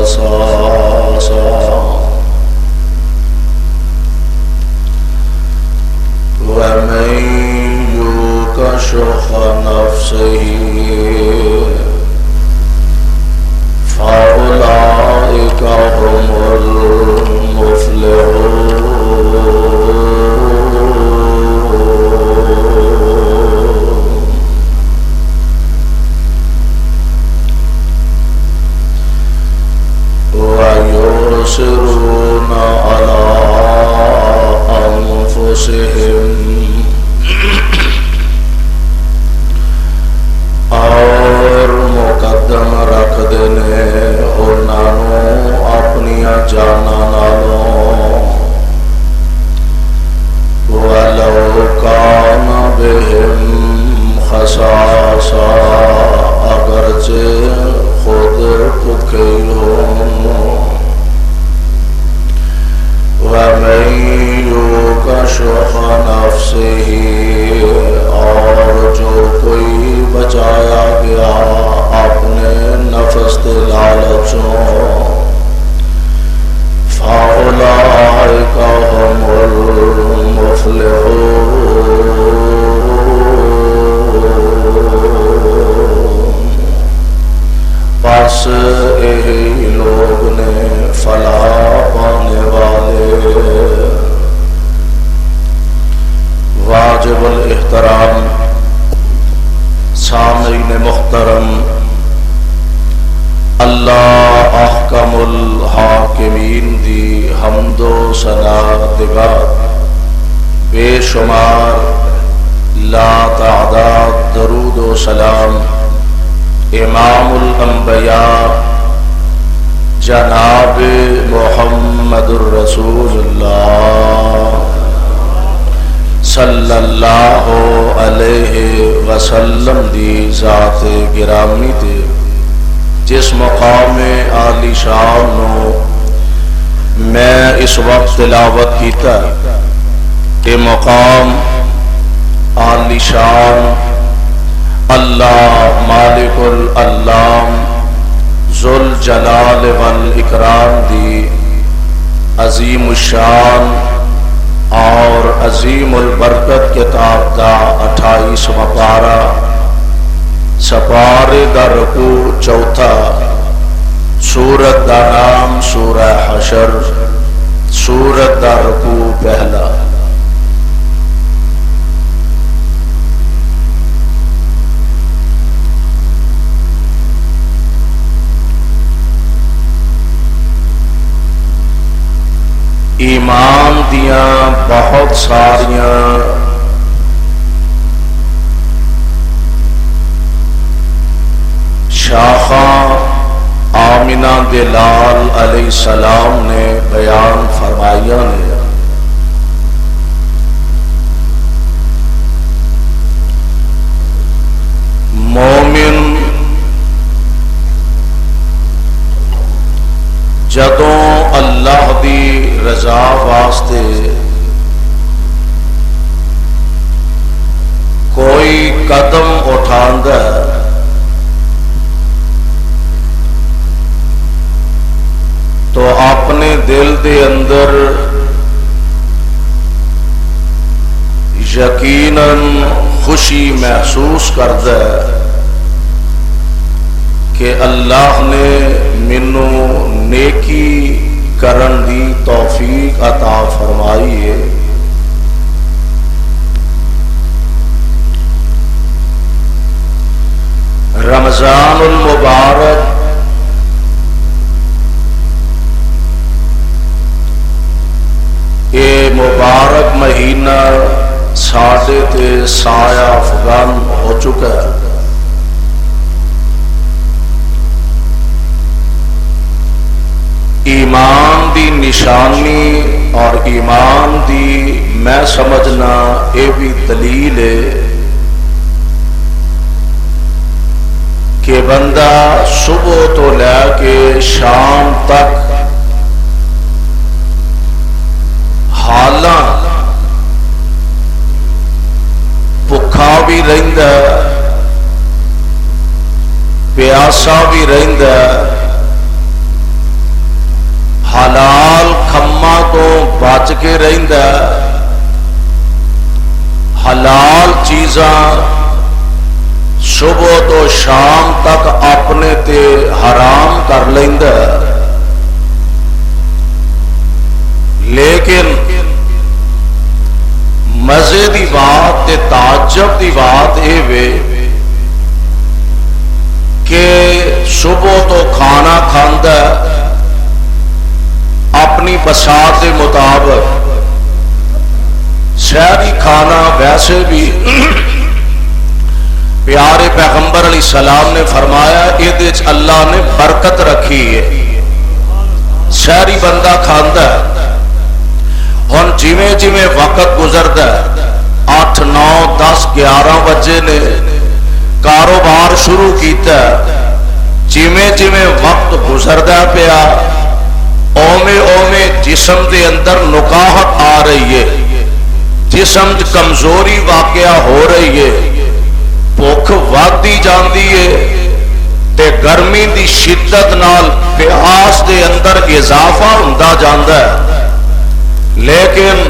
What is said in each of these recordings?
قصاصا ومن يوق شح نفسه فأولئك هم المفلحون ويؤثرون على أنفسهم اور مقدم رکھ دینے انہوں اپنی جانا نالوں وَلَوْ كَانَ بِهِمْ خَصَاصَةٌ اگرچہ خود بھوکے ہوں وَمَن يُوقَ شُحَّ نَفْسِهِ اور جو کوئی بچایا گیا اپنے نفس کے لالچوں فَأُولَئِكَ هُمُ الْمُفْلِحُونَ پس یہی لوگ نے فلاح پانے والے واجب الاحترام سامعین محترم اللہ احکم الحاکمین دی حمد و ثنا دیگر بے شمار لا تعداد درود و سلام امام الانبیاء جناب محمد الرسول اللہ صلی اللہ علیہ وسلم دی ذات گرامی تے جس مقام عالی شان نو میں اس وقت تلاوت کیتا کہ مقام عالی شان اللہ مالک العلام ذوال جلال والاکرام دی عظیم الشان اور عظیم البرکت کتاب دا 28واں پارہ سپارے دا رکوع چوتھا سورت دا نام سورہ حشر سورت دا رکوع پہلا ایمان دیاں بہت ساریاں شاخاں آمنہ دلال علیہ السلام نے بیان فرمایا نے مومن جدوں اللہ دی رضا واسطے کوئی قدم اٹھاندا تو اپنے دل دے اندر یقیناً خوشی محسوس کردا کہ اللہ نے مینوں نیکی کرن دی توفیق عطا فرمائی ہے رمضان المبارک یہ مبارک مہینہ ساڈے تے سایہ افغان ہو چکا ہے ایمان دی نشانی اور ایمان دی میں سمجھنا یہ بھی دلیل ہے کہ بندہ صبح تو لے کے شام تک حالاں بھکھا بھی رہندا پیاسا بھی رہندا رہندا حلال چیزاں صبح تو شام تک اپنے تے حرام کر لیندا، لیکن مزے دی بات تے تعجب دی بات اے وے کہ صبح تو کھانا کھاندا اپنی بساط کے مطابق، شہری کھانا ویسے بھی پیارے پیغمبر علیہ السلام نے فرمایا یہ اللہ نے برکت رکھی ہے، شہری بندہ کھاندا ہے۔ ہن جویں جویں وقت گزردا ہے 8 9 10 11 بجے نے کاروبار شروع کیتا ہے، جویں جویں وقت گزردا پیا اومے اومے جسم دے اندر نکاہت آ رہی ہے، جسم کمزوری واقعہ ہو رہی ہے، بھوک ودی جاندی ہے تے گرمی دی شدت نال پیاس دے اندر اضافہ ہوندا جاندا ہے۔ لیکن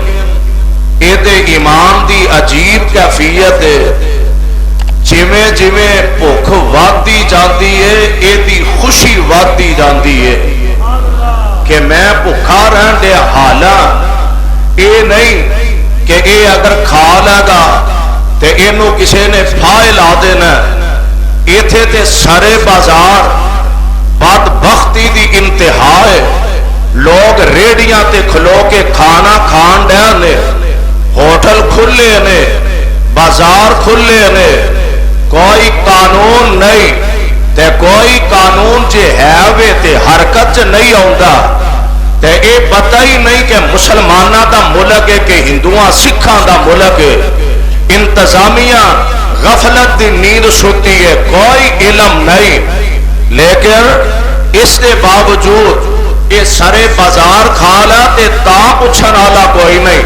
یہ ایمان دی عجیب کیفیت ہے، جویں جویں بھوک ودی جاندی ہے یہ خوشی ودی جاندی ہے کہ میں بھوکا رہن دے حالاں، یہ نہیں کہ اے اگر کھا لے گا تے اینو کسے نے پھائے لا دینا۔ ایتھے تے سارے بازار بدبختی دی انتہا ہے، لوگ ریڑیاں تے کھلو کے کھانا کھان ڈے نے، ہوٹل کھلے نے، بازار کھلے نے، کوئی قانون نہیں تے کوئی قانون جے ہے وے تے حرکت چ نہیں آوندا تے اے پتہ ہی نہیں کہ مسلماناں دا ملک ہے کہ ہندوؤں سکھاں دا ملک ہے۔ انتظامیہ غفلت دی نیند سوتی ہے، کوئی علم نہیں، لیکن اس کے باوجود یہ سارے بازار کھا لا تے تا پوچھن والا کوئی نہیں،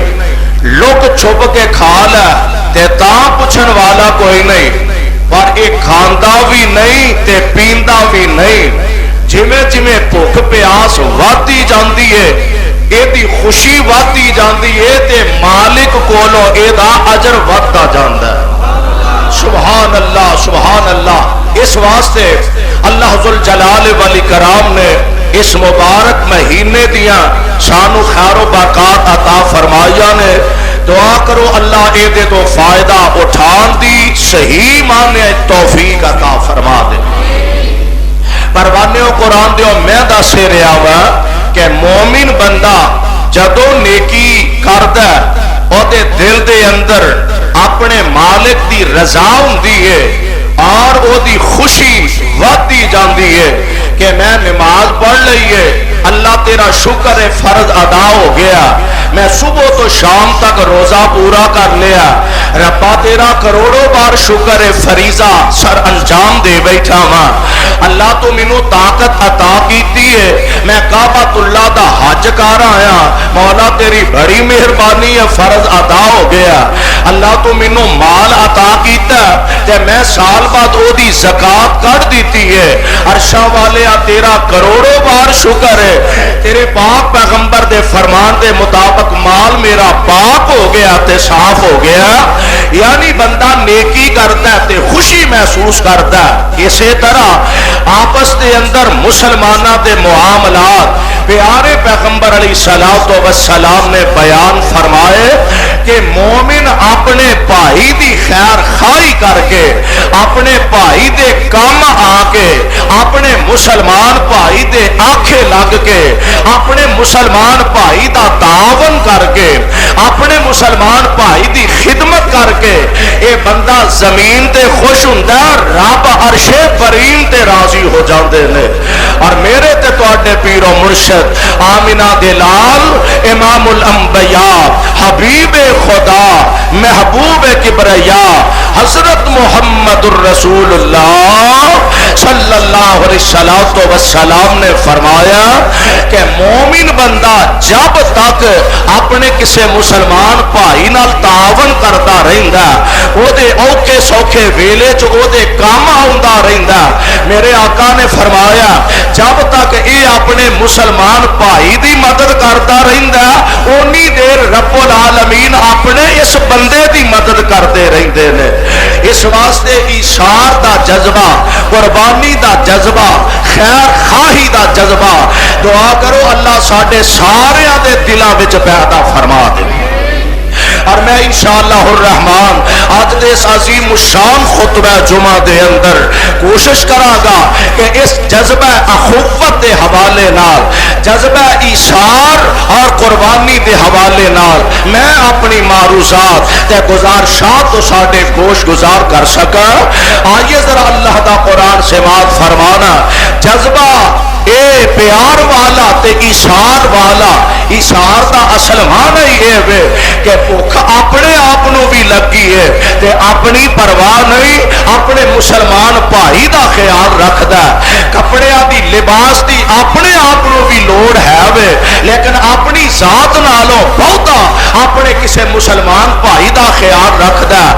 لک چھپ کے کھا لا تے تا پوچھن والا کوئی نہیں، پر یہ کھاندا بھی نہیں تے پیندا بھی نہیں۔ جویں جویں بھوک پیاس ودی جاندی ہے یہ خوشی ودی جاندی ہے تے مالک کولوں یہ اجر ودتا جاندا ہے۔ سبحان اللہ سبحان اللہ۔ اس واسطے اللہ ذوالجلال والاکرام نے اس مبارک مہینے دیاں سانو خیر و برکات عطا فرمایا نے، دعا کرو اللہ اے دے تو فائدہ اٹھان دی صحیح معنی توفیق عطا فرما دے۔ پروانیوں قرآن دیو میں دس رہا وا کہ مومن بندہ جدو نیکی کردا او دے دل دے اندر اپنے مالک دی رضا ہوندی ہے اور او دی خوشی ودی جاندی ہے کہ میں نماز پڑھ لئی ہے، اللہ تیرا شکر ہے فرض ادا ہو گیا، میں صبح تو شام تک روزہ پورا کر لیا، ربا تیرا کروڑوں بار شکر ہے فریضہ سر انجام دے بیٹھا ماں، اللہ تو مینوں طاقت عطا کیتی ہے، میں کعبۃ اللہ دا حج کر آیا، مولا تیری بڑی مہربانی ہے فرض ادا ہو گیا، اللہ تو مینوں مال عطا کیتا تے میں سال بعد او دی زکات کر دیتی ہے، عرشاں والے تیرا کروڑوں بار شکر ہے، تیرے پاک پیغمبر دے فرمان دے مطابق مال میرا پاک ہو گیا تے صاف ہو گیا۔ یعنی بندہ نیکی کرتا ہے تے خوشی محسوس کرتا ہے۔ اسی طرح آپس دے اندر مسلمانہ دے معاملات پیارے پیغمبر علیہ السلام نے بیان فرمائے کہ مومن اپنے بھائی دی خیر خواہی کر کے، اپنے بھائی دے کام آ کے، اپنے مسلمان بھائی دے آنکھیں لگ کے، اپنے مسلمان بھائی دا تعاون کر کے، اپنے مسلمان بھائی دی خدمت کر کے اے بندہ زمین تے خوش ہوندا، رب عرش کریم تے راضی ہو جاندے نے۔ اور میرے تے تواڈے پیر و مرشد آمینہ دے لال امام الانبیاء حبیب خدا محبوب کبریا حضرت محمد الرسول اللہ صلی اللہ علیہ وسلم نے فرمایا کہ مومن بندہ جب تک اپنے کسی مسلمان بھائی نال تعاون کرتا رہندا، او دے اوکھے سوکھے ویلے چ او دے کام آوندا رہندا، میرے آقا نے فرمایا جب تک اے اپنے مسلمان بھائی دی مدد کرتا رہندا، اونی دیر رب العالمین اپنے اس بندے دی مدد کرتے رہندے نے. اس واسطے ایثار دا جذبہ, قربانی دا جذبہ, خیر خواہی دا جذبہ دعا کرو اللہ ساڈے سارے دے دلاں وچ پیدا فرما دے. اور میں انشاءاللہ الرحمن آج دے اس عظیم الشان خطبہ جمعہ دے اندر کوشش کراں گا کہ اس جذبہ اخوت دے حوالے نال, جذبہ ایثار اور قربانی دے حوالے نال میں اپنی معروضات تے گزارشات تو ساڈے گوش گزار کر سکاں. آئیے ذرا اللہ دا قرآن سماعت فرمانا. جذبہ اے پیار والا تے ایثار والا, ایثار دا اصل معنی یہ ہے کہ بھوک اپنے آپ نو بھی لگی ہے تے اپنی پرواہ نہیں, اپنے مسلمان بھائی دا خیال رکھدا ہے. کپڑے دی لباس دی اپنے آپ نو بھی لوڑ ہے وے, لیکن اپنی ذات نالوں بہتا اپنے کسے مسلمان بھائی دا خیال رکھدا ہے.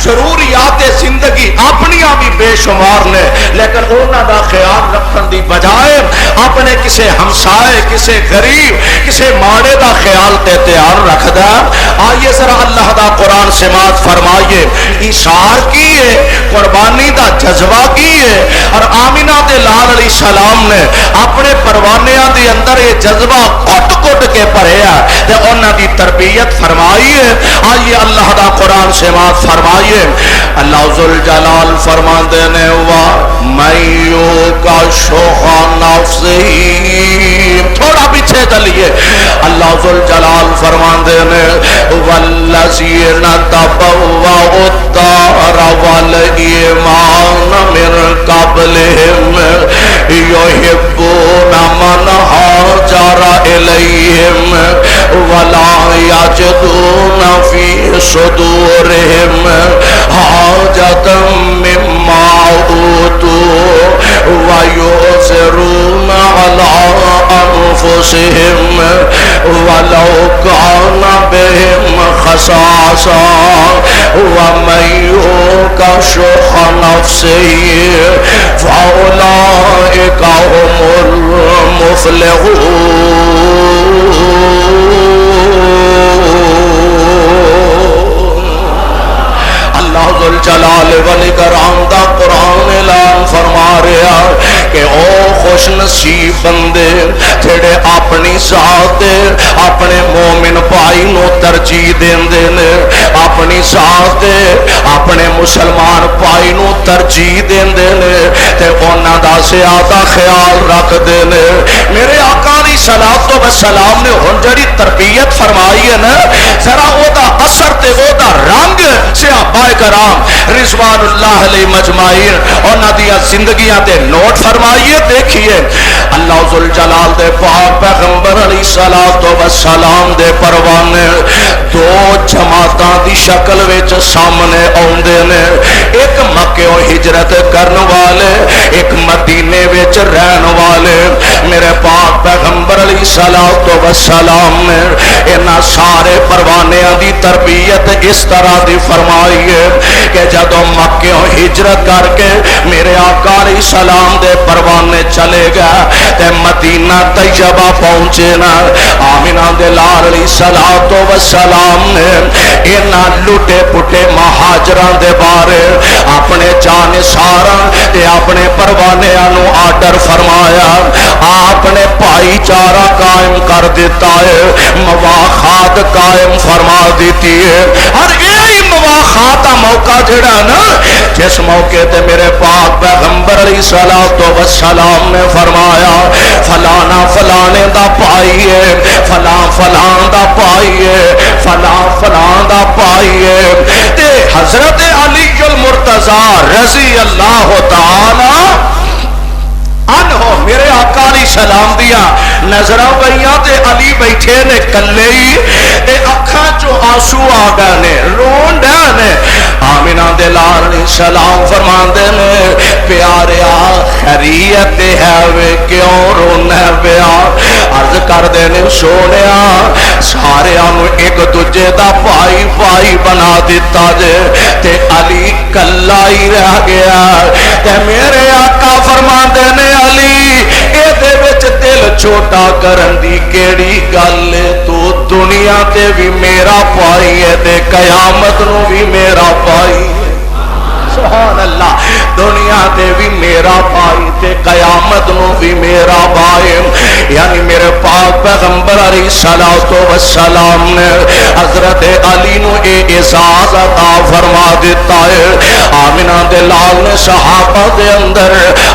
ضروریات زندگی اپنیاں بھی بے شمار نے, لیکن انہاں دا خیال رکھن دی بجائے اپنے کسے ہمسائے, کسے غریب, کسے ماڑے دا خیال تے تیار رکھدا. آئیے ذرا اللہ دا قرآن سماعت فرمائیے. ایثار کی ہے, قربانی دا جذبہ کی ہے, اور آمینہ دے لال علیہ السلام نے اپنے پروانیاں دے اندر یہ جذبہ کٹ کٹ کے پڑھیا تے انہاں دی تربیت فرمائی ہے. آئیے اللہ دا قرآن سماعت فرمائیے. اللہ ذوالجلال فرماندے نے وَمَن کا شوخا نفسی, تھوڑا پیچھے چلیے. اللہ ذوالجلال فرماندے نے وَالَّذِينَ تَبَوَّءُوا الدَّارَ وَالْإِيمَانَ مِن قَبْلِهِمْ يُحِبُّونَ مَنْ هَاجَرَ إِلَيْهِمْ وَلَا يَجِدُونَ فِي صُدُورِهِمْ حَاجَةً مِّمَّا أُوتُوا وَيُؤْثِرُونَ عَلَىٰ أَنفُسِهِمْ وَلَوْ كَانَ بِهِمْ خَصَاصَةٌ وَمَن يُوقَ شُحَّ نَفْسِهِ فَأُولَٰئِكَ هُمُ الْمُفْلِحُونَ. اللہ ذوالجلال والاکرام دا قرآن اعلان فرما رہا کہ او خوش نصیب بندے جڑے اپنی ذات اپنے مومن بھائی نو ترجیح دیندے نے, اپنی ذات اپنے مسلمان بھائی نو ترجیح دیندے نے تے انہاں دا زیادہ خیال رکھدے نے. میرے آقا علیہ الصلوۃ والسلام نے ہن جڑی تربیت فرمائی ہے نا, ذرا او دا اثر تے او دا رنگ صحابہ کرام رضوان اللہ علیہ مجمعین انہاں دیاں زندگیاں تے نوٹ فرمائیے. دیکھیے اللہ ذوالجلال دے پاک پیغمبر علیہ الصلوۃ والسلام دے پروانے دو جماعتاں دی شکل وچ سامنے اوندے نے. ایک مکے و ہجرت کرن والے, ایک مدینے وچ رہن والے. میرے پاک پیغمبر علیہ الصلوۃ والسلام نے انہاں سارے پروانیاں دی تربیت اس طرح دی فرمائی ہے کہ جدوں مکے و ہجرت کر کے میرے آقا علیہ السلام دے پروانے چلے گئے تے مدینہ طیبہ پہنچے نا, آمینہ دے لال علیہ الصلوۃ والسلام نے انہاں لٹے پٹے مہاجراں دے بارے اپنے جانثاراں تے اپنے پروانیاں نو آرڈر فرمایا. آپ نے بھائی چارہ قائم کر دیتا ہے, مواخات قائم فرما دیتی ہے. اور یہی مواخات موقع جڑا نا جس موقع تے میرے پاک پیغمبر علیہ الصلوۃ والسلام نے فرمایا فلانا فلانے دا بھائی ہے, فلاں فلاں دا بھائی ہے, فلاں فلاں دا بھائی ہے. تے حضرت علی المرتضی رضی اللہ تعالی عنہ میرے آقا علیہ السلام دیا نظرہ گئیاں تے علی بیٹھے نے کلے ہی تے اکھاں چو آنسو آ گئے نے, رون ڈے نے. آمینہ دے لال علیہ السلام فرماندے نے پیاریا خیریت ہے وے کیوں رونا پیا. عرض کر دے نے سونیا سارے انو ایک دوجے دا بھائی بھائی بنا دیتا جے تے علی کلا ہی رہ گیا. تے میرے آقا فرماندے نے علی اے دے وچ دل چھوٹا کرن دی کیڑی گل تو دنیا تے بھی میرا پائی ہے تے قیامت نو بھی میرا پائی ہے سبحان اللہ دنیا تے بھی میرا پائی تے قیامت نو بھی میرا پائی یعنی میرے پاک پیغمبر علیہ الصلوۃ والسلام نے حضرت علی نو اے اعزاز عطا فرما دیتا ہے آمنہ دے لال نے صحابہ دے اندر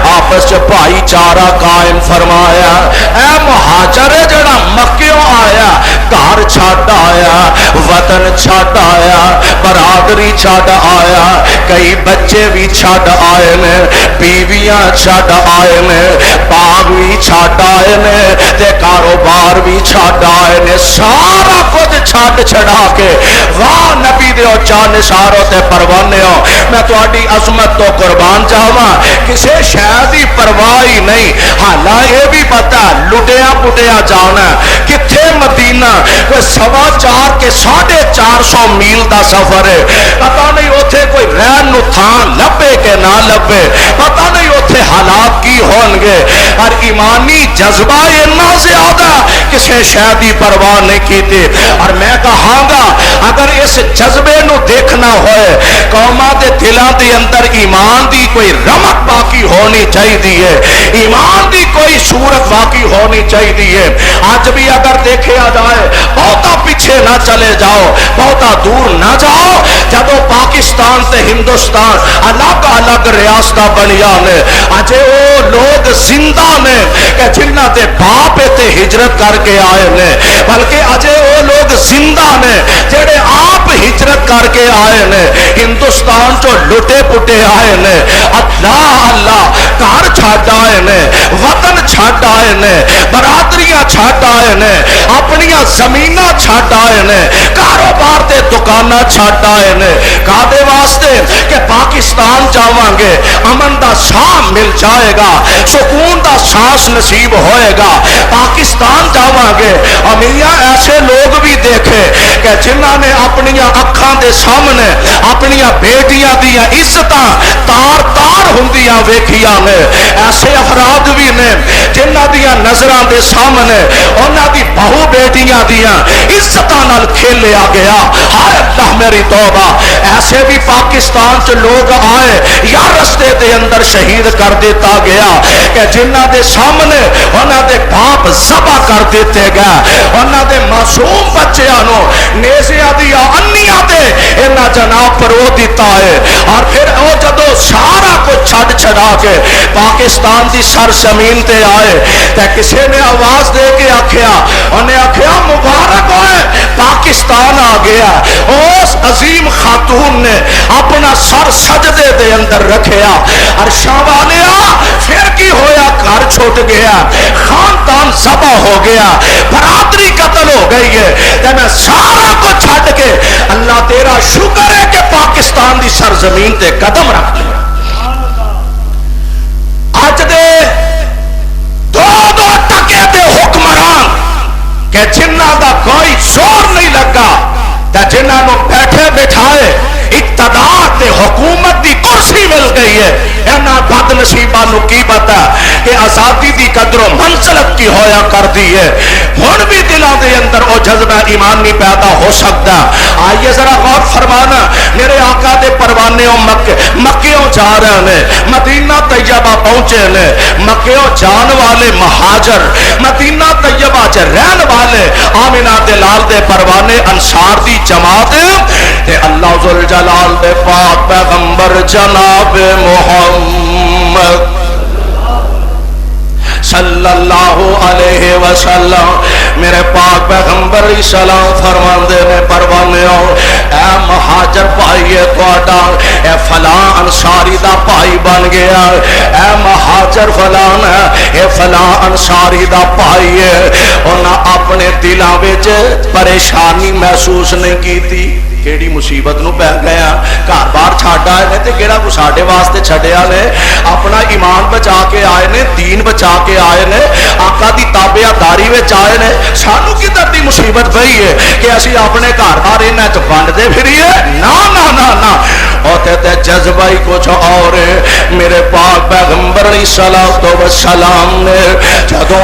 آپس بھائی چارہ قائم فرمایا اے مہاجر جڑا مکیوں آیا گھر چھڈ آیا وطن چھڈ آیا برادری چھڈ آیا کئی بچے بھی چھڈ آئے نے بیویاں چھڈ آئے نے باغ بھی چھڈ آئے نے تے کاروبار بھی چھڈ آئے نے سارا کچھ چھڈ چھڑا کے واہ نبی دے چا نثارو تے پروانے ہو میں تہاڈی عظمت تو قربان جاواں کسے شے دی پرواہ ہی نہیں حالاں یہ بھی پتہ لٹیا پٹیا جانا کتھے مدینہ کوئی 4.25 کے 450 میل دا سفر ہے پتہ نہیں اوتھے کوئی رہن نو تھان لبے کہ نہ لبے پتہ نہیں اوتھے حالات کی ہون گے اور ایمانی جذبہ اتنا زیادہ کسے شے دی پرواہ نہیں کیتی اور میں کہاں گا اگر اس جذبے نو دیکھنا ہوئے قوماں دے دلاں دے اندر ایمان دی کوئی رمق باقی ہونی چاہیے ایمان دی کوئی صورت باقی ہونی چاہیے آج بھی اگر دیکھا جائے بہتا پیچھے نہ چلے جاؤ بہتا دور نہ جاؤ جدو پاکستان تے ہندوستان الگ الگ ریاستہ بنیا نے اجے وہ لوگ زندہ نے کہ جنہ دے باپ تے ہجرت کر کے آئے نے بلکہ اجے وہ لوگ زندہ نے جڑے آپ ہجرت کر کے آئے نے ہندوستان چو لٹے پٹے آئے نے اللہ اللہ گھر چھڈ آئے نے وطن چھڈ آئے نے برادریاں چھڈ آئے نے اپنیاں زمیناں چھڈ آئے نے کاروبار تے دکاناں چھڈ آئے نے کادے واسطے کہ پاکستان جاواں گے امن دا ساہ مل جائے گا سکون دا سانس نصیب ہوئے گا پاکستان جاواں گے امیاں ایسے لوگ بھی دیکھے کہ جنہاں نے اپنیاں اکھاں دے سامنے اپنیاں بیٹیاں دیاں عزتاں تار تار ہوندیاں ویکھیاں نے ایسے افراد بھی نے جنہاں دیاں نظراں دے سامنے انہاں دی بہو بیٹیاں دیاں عزتاں نال کھیلیا گیا ہائے اللہ میری توبہ ایسے بھی پاکستان چ لوگ آئے یا رستے دے اندر شہید کر دیتا گیا کہ جنہاں دے سامنے انہاں دے باپ ذبح کر دیتے گئے انہاں دے معصوم بچیاں نو نیزیاں دیا انیاں دے انہاں جناب پر وہ دیتا ہے اور پھر وہ جدو سارا کچھ چھڈ چھڑا کے پاکستان دی سرزمین تے آئے تے کسی نے آواز دے کے آکھیا انہیں آکھیا مبارک ہوئے پاکستان آ گیا اس عظیم خاتون نے اپنا سر سجدے دے اندر رکھیا اور شاوالیا پھر کی ہویا گھر چھوٹ گیا خاندان ذبح ہو گیا برادری قتل ہو گئی ہے تے میں سارا کو چھڈ کے اللہ تیرا شکر ہے کہ پاکستان دی سرزمین تے قدم رکھ لیا اج دے دو ٹکے دے حکمران کہ جنہ دا کوئی زور نہیں لگا تے جنہ نو بیٹھے بٹھائے اقتدار تے حکومت دی کرسی مل گئی ہے انہاں بد نصیباں نو کی پتا کہ آزادی دی قدر و منزلت کی ہویا کر دی ہے ہن بھی دلاں دے اندر او جذبہ ایمان نہیں پیدا ہو سکتا آئیے ذرا غور فرمانا میرے آقا دے پروانےوں مکیوں جا رہے نے مدینہ طیبہ پہنچے نے مکیوں جان والے مہاجر مدینہ طیبہ چ رہن والے آمنہ دے لال دے پروانے انصار دی جماعت تے اللہ ذل جلال دے پاک پیغمبر جناب محمد صلی اللہ علیہ وسلم میرے پاک پیغمبر سلام فرماندے نے پروانے ہو اے مہاجر بھائی تہاڈا اے فلاں انصاری دا بھائی بن گیا اے مہاجر فلان اے فلاں انصاری دا بھائی ہے انہاں اپنے دلاں وچ پریشانی محسوس نہیں کیتی کیڑی مصیبت نو پہ گیا گھر بار چھڈ آئے نے تے کیڑا کو ساڈے واسطے چھڈیا نے اپنا ایمان بچا کے آئے نے دین بچا کے آئے نے آقا دی تابعداری وچ آئے نے سانو کدھر دی مصیبت پئی ہے کہ اسی اپنے گھر بار انہاں چ بنڈ دے پھریے نا نا نا نا اوتے تے جذبہ ہی کچھ اور ہے میرے پاک پیغمبر علیہ الصلوۃ والسلام نے جدوں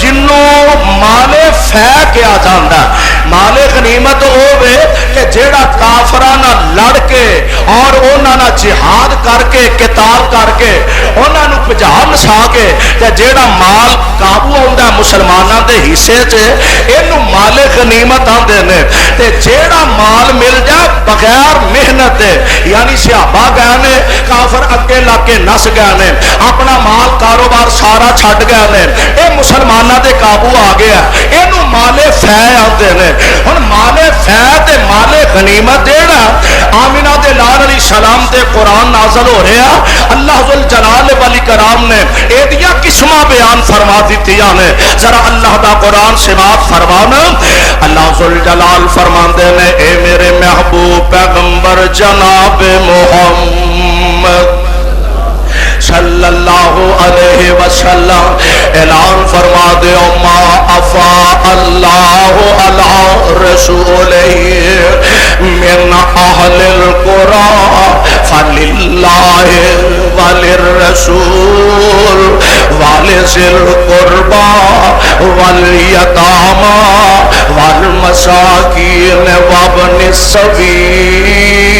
جنوں مالے فہ کیا جاندہ. مالے غنیمت ہووے کہ جیڑا کافرانا لڑ کے اور انہاں جہاد کر کے قتال کر کے انہاں نو بھجا نسا کے تے جیڑا مال قابو آندا مسلماناں دے حصے چ اینو مال غنیمت آندے نے. تے جیڑا مال مل جا بغیر محنت دے یعنی صحابہ گئے نے کافر اگے لا کے نس گئے نے اپنا مال کاروبار سارا چھڈ گئے نے اے مسلماناں دے قابو آ گیا اینو مال فہ آندے نے. ہن مال فہ تے مال غنیمت جیڑا آمینہ دے لال علیہ السلام تے قرآن نازل ہو رہا اللہ ذل جلال والی کرام نے اے دیا قسمہ بیان فرما دیتیاں نے. ذرا اللہ دا قرآن سماعت فرمانا. اللہ ذل جلال فرماندے نے اے میرے محبوب پیغمبر جناب محمد صلی اللہ علیہ وسلم اعلان فرما دے ما افا اللہ علی رسولہ من اہل القرآن فللہ وللرسول ولذی القربى والیتامى والمساکین وابن السبیل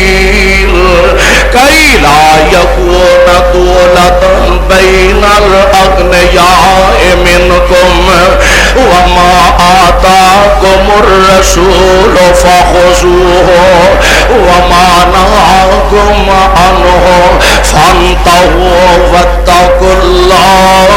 کئی لا یکون دولت بین الاغنیاء منکم وما آتاکم الرسول فخذوه وما نهاکم عنه فانتهوا واتقوا اللہ.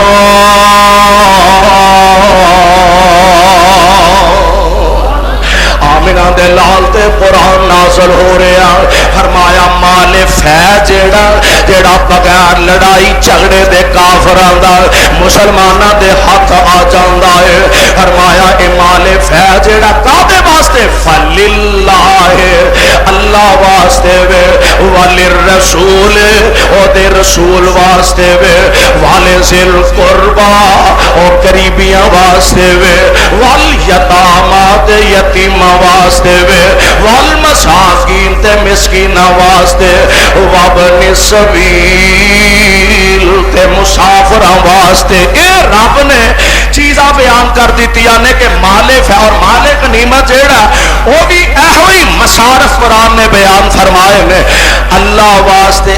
آمینہ دے لال تے قرآن نازل ہو رہا فرمایا مال فہ جیڑا جیڑا بغیر لڑائی جھگڑے دے کافراں دا مسلماناں دے ہاتھ آ جاندا ہے. فرمایا اے مال فہ جیڑا کادے واسطے فللہ اللہ واسطے وے وللرسول او دے رسول واسطے وے ولذل قربا او قریبیاں واسطے وے والیتامى تے یتیم واسطے وے والمساکین تے مسکین واسطے وابن السبیل تے مسافر واسطے. اے رب نے چیزاں بیان کر دیتی نے کہ مال فہ اور مال غنیمت جیڑا وہ بھی ایہوئی مصارف قرآن نے بیان فرمائے نے. اللہ واسطے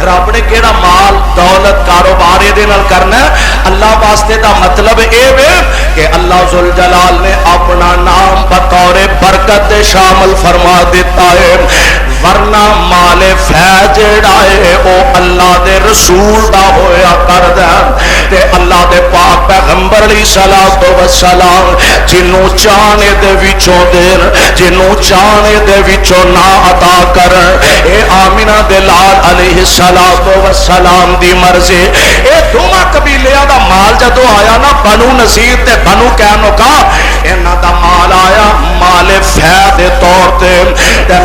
رب نے کیڑا مال دولت کاروبار دے نال کرنا ہے. اللہ واسطے دا مطلب اے وے کہ اللہ ذل جلال نے اپنا نام بطور برکت دے شامل فرما دیتا ہے. ورنہ مال فہ جیڑا ہے او اللہ دے رسول دا ہویا کردا تے اللہ دے پاک پیغمبر علیہ الصلوۃ والسلام جنوں چاہنے دے وچوں دین جنوں چاہنے دے وچوں نہ عطا کرن اے آمینہ دے لال علیہ الصلوۃ والسلام دی مرضی. اے دوواں قبیلیاں دا مال جدوں آیا نا بنو نذیر تے بنو قینقاع انہاں دا مال آیا مال فہ دے طور تے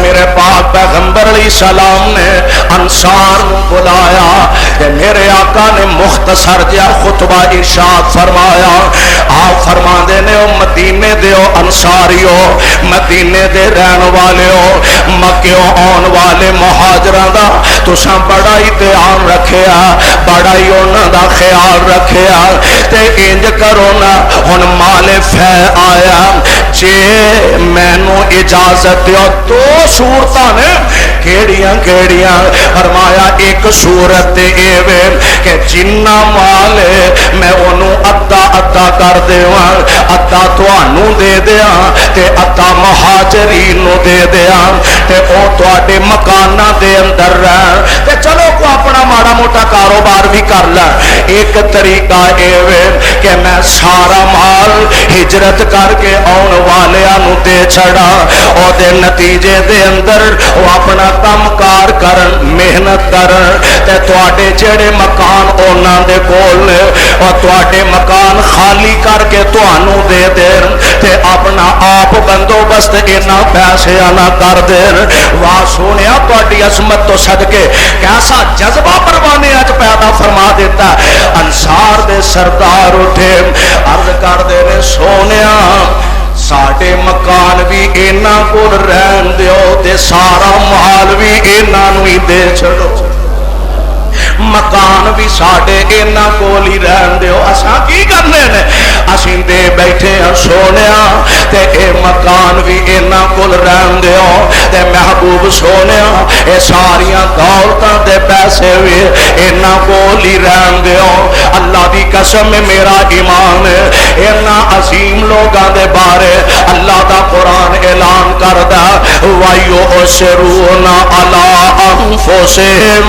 میرے پاک پیغمبر علیہ السلام نے انصار بلایا تے میرے آقا نے مختصر جہا خطبہ ارشاد فرمایا. آپ فرما دے نے مدینے دے انصاریو مدینے دے رہن والےو مکیوں آن والے مہاجراں دا تساں بڑا ہی دھیان رکھیا بڑا ہی انہاں دا خیال رکھیا تے انج کرو نا ہن مال فہ آیا جے مینوں اجازت دیو دو صورتاں نے کیڑیاں فرمایا ایک صورت اے وے کہ جنہ مال میں انہوں ادھا کر دیواں ادھا تانوں دے دیاں تے ادھا مہاجرین نو دے دیاں تے او تواڈے مکاناں دے اندر رہن تے چلو کو اپنا ماڑا موٹا کاروبار بھی کر لے. ایک طریقہ اے وے کہ میں سارا مال ہجرت کر کے آن والیاں نو دے چھڑا او دے نتیجے دے اندر او اپنا کام کار کرن محنت کرن تے تواڈے جڑے مکان انہاں دے کول نے او تواڈے مکان خالی کر کے تانوں دے دین تے اپنا آپ بندوبست انہاں پیسیاں نہ کر دین. واہ سونیا تواڈی عظمت تو صدقے کیسا جذبہ پروانے اج پیدا فرما دیتا. انصار دے سردار اٹھے عرض کر دے نے سونیا ساڈے مکان بھی انہاں کول رہن دیو تے سارا مال بھی انہاں نوں ہی دے چھڑو. مکان بھی ساڈے انہاں کول ہی رہن دیو اساں کی کرنے نے اسیں دے بیٹھے ہاں سونیا تے اے مکان بھی انہاں کول رہن دیو تے محبوب سونیا اے ساریاں دولتاں دے پیسے بھی انہاں کول ہی رہن دیو اللہ دی قسم میرا ایمان ہے انہاں عظیم لوگاں دے بارے اللہ دا قرآن اعلان کردا وَيُؤْثِرُونَ عَلَىٰ أَنفُسِهِمْ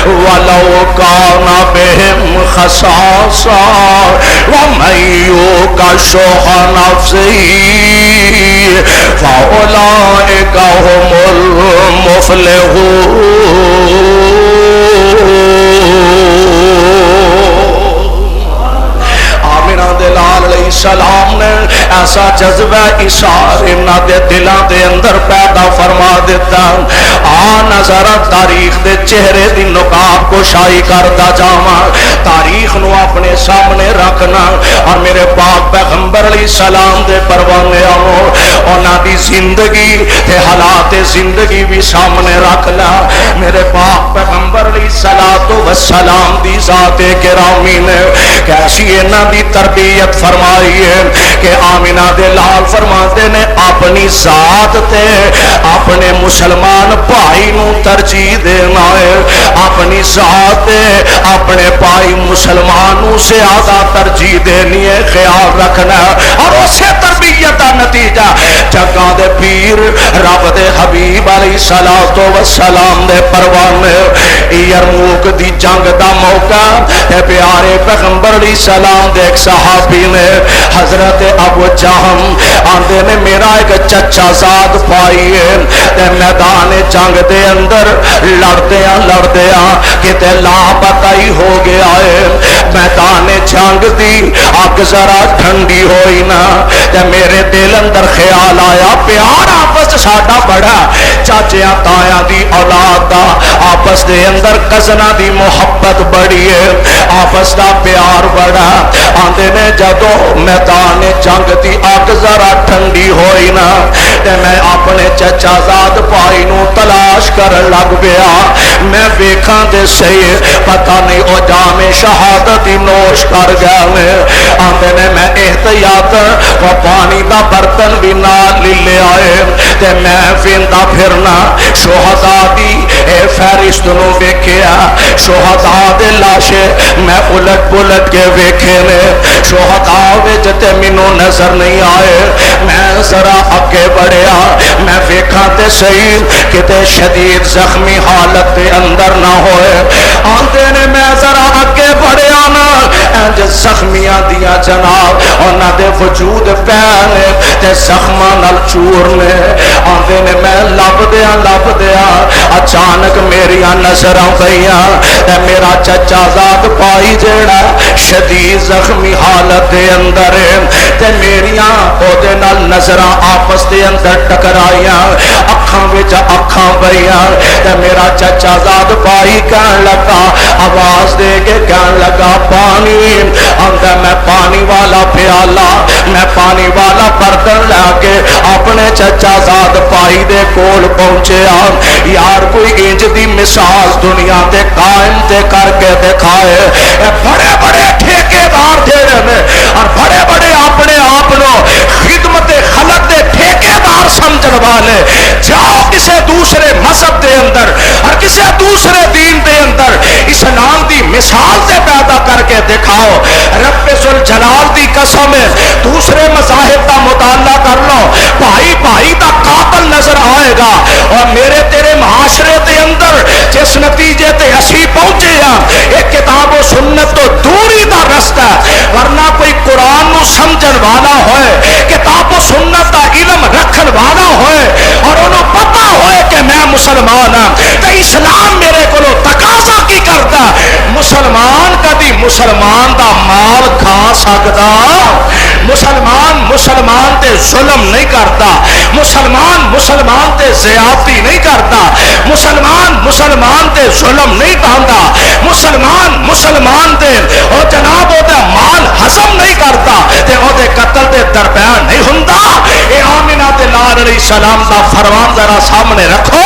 وَلَوْ كَانَ بِهِمْ خَصَاصَةٌ وَمَن يُوقَ شُحَّ نَفْسِهِ فَأُولَٰئِكَ هُمُ الْمُفْلِحُونَ لال علیہ السلام نے ایسا جذبہ اشار انہاں دے دلاں دے اندر پیدا فرما دیتا آ نظر تاریخ دے چہرے دی نقاب کو شائی کرتا جاواں تاریخ نو اپنے سامنے رکھنا اور میرے پاک پیغمبر علیہ السلام دے پروانے آؤ انہاں دی زندگی تے حالات زندگی بھی سامنے رکھ لا میرے پاک پیغمبر علیہ السلام دی ذات گرامی نے کیسی انہاں دی تربیت فرمائی ہے کہ آمینہ دے لال فرماتے نے اپنی ذات تے اپنے مسلمان بھائی نو ترجیح دینا ہے اپنی ذات تے اپنے بھائی مسلمانوں سے زیادہ ترجیح دینی ہے خیال رکھنا اور اسے تربیت کا نتیجہ جگہ دے پیر رب دے حبیب علیہ السلام دے پروانے یرموک دی جنگ دا موقع اے پیارے پیغمبر علیہ السلام دے ایک صحابی نے حضرت ابو جہم آندے نے میرا ایک چچا زاد پائی ہے تے میدان جنگ دے اندر لڑدیا کتے لاپتہ ہی ہو گیا ہے میدان جنگ دی اگ ذرا ٹھنڈی ہوئی نا تے میرے دل اندر خیال آیا پیار آپس ساڈا بڑا چاچیاں تایاں دی اولاد دا آپس دے اندر کزنا دی محبت بڑی ہے آپس دا پیار بڑا آندے نے جدو میدان جنگ دی اگ ذرا ٹھنڈی ہوئی نا تے میں اپنے چچا زاد پائی نو تلاش کر لگ گیا میں ویکھاں دے صحیح پتہ نہیں او جام شہادت نوش کر گیا میں آندے نے میں احتیاط وہ پانی دا برتن بھی نال لے آئے تے میں ویندا پھرنا شہداء دی اے فہرست نو ویکھیا شہداء دے لاشے میں الٹ پلٹ کے ویکھے نے شہداء وچ تے مینوں نظر نہیں آئے میں ذرا اگے بڑھیا میں ویکھاں تے صحیح کتے شدید زخمی حالت دے اندر نہ ہوئے آندے نے میں ذرا اگے بڑھیا نا انج زخمیاں دیا جناب انہاں دے وجود پہنے تے زخماں نال چور نے آندے نے میں لب دیا اچانک میریاں نظراں گئیاں تے میرا چچا زاد پائی جیڑا شدید زخمی حالت دے اندر تے میریاں او دے نال نظراں آپس دے اندر ٹکرائیاں اکھاں وچ اکھاں پئیاں تے میرا چچا زاد پائی کہن لگا آواز دے کے کہن لگا پانی آندا میں پانی والا پیالہ میں پانی والا برتن لے کے اپنے چچا زاد پائی دے کول پہنچیا یار کوئی انج دی مثال دنیا تے قائم تے کر کے دکھائے بڑے بڑے ٹھیکیدار جڑے نے اور بڑے بڑے اپنے آپ نو خدمت خلق دے ٹھیکیدار سمجھن والے جاؤ کسے دوسرے مذہب دے اندر اور کسے دوسرے دین دے اندر اسلام دی مثال سے پیدا کر کے دکھاؤ رب ذوالجلال دی قسم ہے دوسرے مذاہب کا مطالعہ کر لو بھائی بھائی دا قاتل نظر آئے گا اور میرے تیرے معاشرے دے اندر جس نتیجے تے اسی پہنچے ہیں ایک کتاب و سنت تو دوری دا رستہ ورنہ کوئی قرآن نو سمجھن والا ہوئے کتاب و سنت دا علم رکھن والا ہوئے اور انہوں پتہ ہوئے کہ میں مسلمان ہوں تو اسلام میرے کو تقاضا کی کرتا مسلمان کدی مسلمان دا مال کھا سکتا مسلمان تے ظلم نہیں کرتا مسلمان تے زیادتی نہیں کرتا مسلمان تے ظلم نہیں ڈھاندا مسلمان تے او جناب او دا مال ہضم نہیں کرتا تے او دے قتل دے درمیان نہیں ہوندا اے آمینہ دے لال علیہ السلام دا فرمان ذرا سامنے رکھو.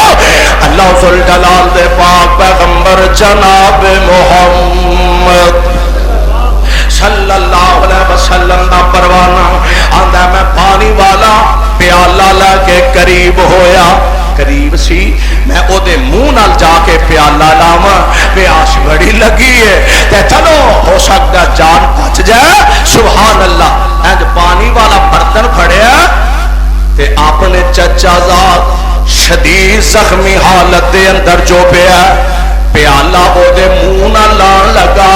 اللہ ذوالجلال دے پاک پیغمبر جناب محمد صلی اللہ علیہ وسلم دا پروانہ آندا میں پانی والا پیالہ لے کے قریب ہویا. قریب سی میں او دے منہ نال جا کے پیالہ لاواں، پیاس بڑی لگی ہے تے چلو ہو سکتا جان بچ جائے. سبحان اللہ. اینج پانی والا برتن پھڑیا تے اپنے چچا زاد شدید زخمی حالت دے اندر جو پیا پیالہ او دے منہ نال لان لگا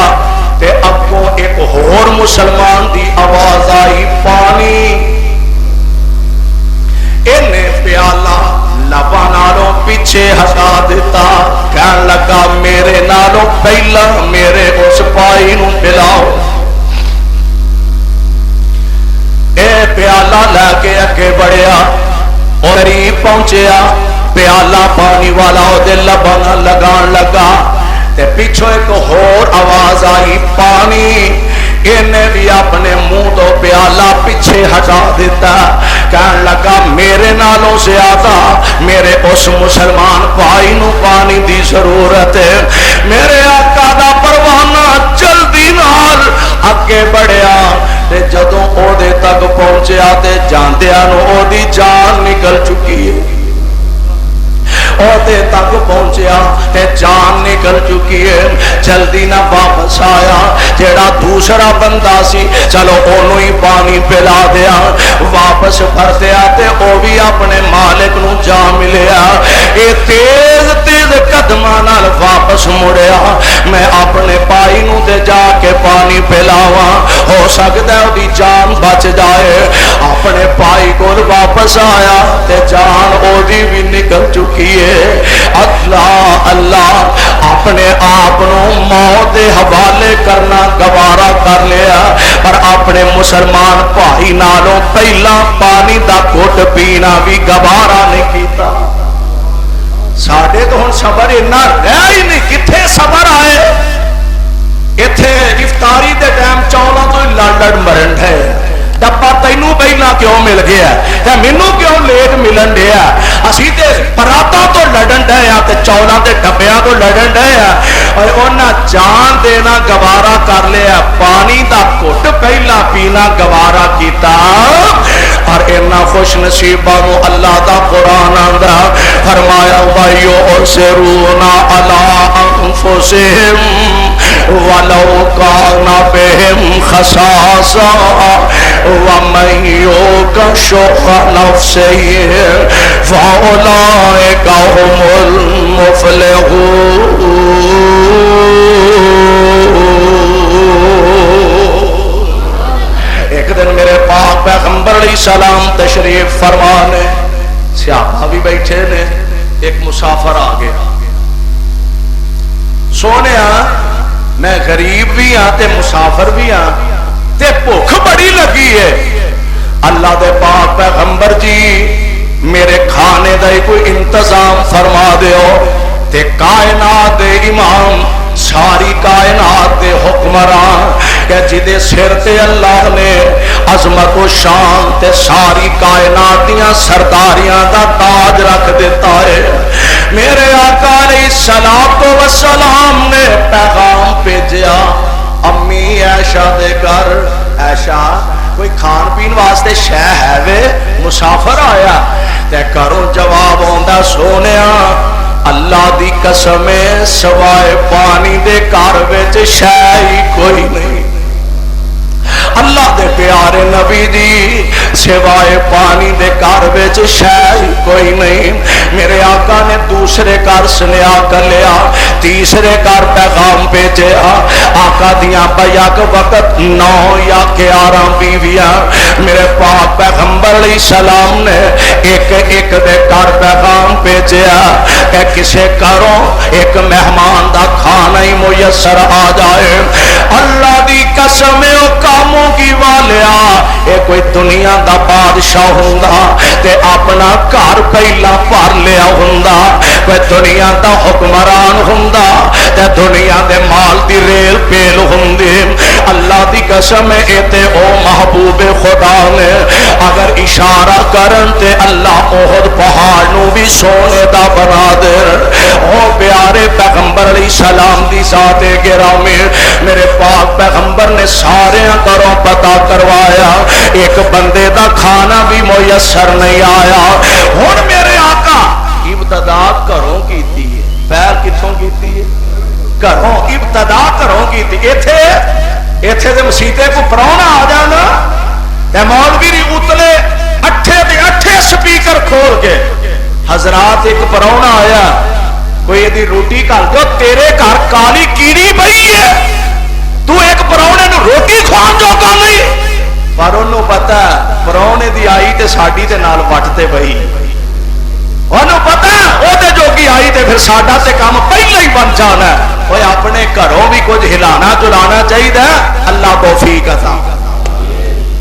تے اگوں ایک ہور مسلمان دی آواز آئی پانی. انہیں پیالہ لباں نالوں پیچھے ہٹا دیتا، کہن لگا میرے نالوں پہلا میرے اس پائی نو پلاؤ. اے پیالہ لے کے اگے بڑھیا اور قریب پہنچیا، پیالہ پانی والا او دے لباں نال لگان لگا تے پیچھو ایک اور آواز آئی پانی. انہیں بھی اپنے منہ تو پیالہ پیچھے ہٹا دیتا، کہن لگا میرے نالوں زیادہ میرے اس مسلمان بھائی نو پانی دی ضرورت ہے. میرے آقا دا پروانہ جلدی نال اگے بڑھیا تے جدوں او دے تک پہنچیا تے جاندیاں نو او دی جان نکل چکی ہے. عہدے تک پہنچیا تے جان نکل چکی ہے. جلدی نہ واپس آیا. جیڑا دوسرا بندہ سی چلو اونوں ہی پانی پلا دیا. واپس پرتیا تے او بھی اپنے مالک نو جا ملیا. اے تیز تیز قدماں نال واپس مڑیا. میں اپنے پائی نو تے جا کے پانی پلاواں، ہو سکدا ہے دی جان بچ جائے. اپنے پائی کول واپس آیا تے جان او دی بھی نکل چکی ہے. اللہ اللہ اپنے آپ موت دے حوالے کرنا گوارا کر لیا، پر اپنے مسلمان بھائی نالوں پہلا پانی دا گھٹ پینا بھی گوارا نہیں کیتا. ساڈے تو ہن صبر اتنا رہ ہی نہیں، کتھے صبر آئے. ایتھے افطاری دے ٹائم چولاں تو لڑ لڑ مرن ہے. ڈبا تینوں پہلا کیوں مل گیا تے مینوں کیوں لیٹ ملن دیا. اسی تے پراتا تو لڑن ڈے آ تے چولاں دے ڈبیاں تو لڑن ڈے آ. اور انہاں جان دینا گوارا کر لیا، پانی دا گھٹ پہلا پینا گوارا کیتا. اور اینا خوش نصیباں نو اللہ دا قرآن آندا فرمایا وَيُؤْثِرُونَ عَلَىٰ أَنفُسِهِمْ وَلَوْ كَانَ بِهِمْ خَصَاصَةٌ وَمَن يُوقَ شُحَّ نَفْسِهِ فَأُولَٰئِكَ هُمُ الْمُفْلِحُونَ. ایک دن میرے پاک پیغمبر علیہ السلام تشریف فرمانے، صحابہ بھی بیٹھے نے، ایک مسافر آ گیا. سونے میں غریب بھی ہاں تے مسافر بھی ہاں تے بھوک بڑی لگی ہے. اللہ دے پاک پیغمبر جی میرے کھانے دا کوئی انتظام فرما دیو. تے کائنات دے امام، ساری کائنات دے حکمران کہ جدے سر تے اللہ نے عظمت و شان تے ساری کائنات دیاں سرداریاں دا تاج رکھ دیتا ہے. میرے آقا علیہ السلام نے پیغام بھیجیا امی عائشہ دے گھر. عائشہ کوئی کھان پین واسطے شے ہے وے؟ مسافر آیا. تے گھروں جواب آندا سونیا اللہ دی قسم سوائے پانی دے گھر وچ شے ہی کوئی نہیں. اللہ دے پیارے نبی دی سوائے پانی دے گھر وچ شے ہی کوئی نہیں. میرے آقا نے دوسرے گھر سنیا کر لیا، تیسرے گھر پیغام بھیجیا. آقا دیاں بیک وقت 9 یا 11 بیویاں. میرے پاک پیغمبر علیہ السلام نے ایک ایک دے گھر پیغام بھیجیا کہ کسے گھروں ایک مہمان دا کھانا ہی میسر آ جائے. اللہ دی قسم او کاموں کی والیا اے کوئی دنیا دا بادشاہ ہوندا تے اپنا گھر پہلا بھر لیا ہوندا. کوئی دنیا دا حکمران ہوندا تے دنیا دے مال دی ریل پیل ہوندے اللہ دی قسم اے تے او محبوب خدا نے اگر اشارہ کرن تے اللہ احد پہاڑ نو بھی سونے دا بنا دے او پیارے پیغمبر علیہ السلام دی ذات گرامی میرے پاک پیغمبر نے سارے گھروں پتہ کروایا ایک بندے دا کھانا بھی میسر نہیں آیا ہن میرے آقا ابتدا گھروں کیتی ہے پیر کتوں کیتی ہے گھروں ابتدا گھروں کیتی ایتھے تے مسیتے کو پراؤنا آ جانا تے مولوی نہیں اتلے اٹھے سپیکر کھول کے حضرات ایک پراؤنا آیا کوئی دی روٹی کر دو تیرے گھر کالی کیڑی پئی ہے تو ایک پراؤنے نو روٹی کھوان جوگا نہیں پر انہوں پتہ پراؤنے دی آئی تے ساڈی دے نال وٹتے پئی انہوں پتہ وہ تے جوگی آئی تے پھر ساڈا تے کام پہلے ہی بن جانا ہے وہ اپنے گھروں بھی کچھ ہلانا جلانا چاہیے اللہ توفیق عطا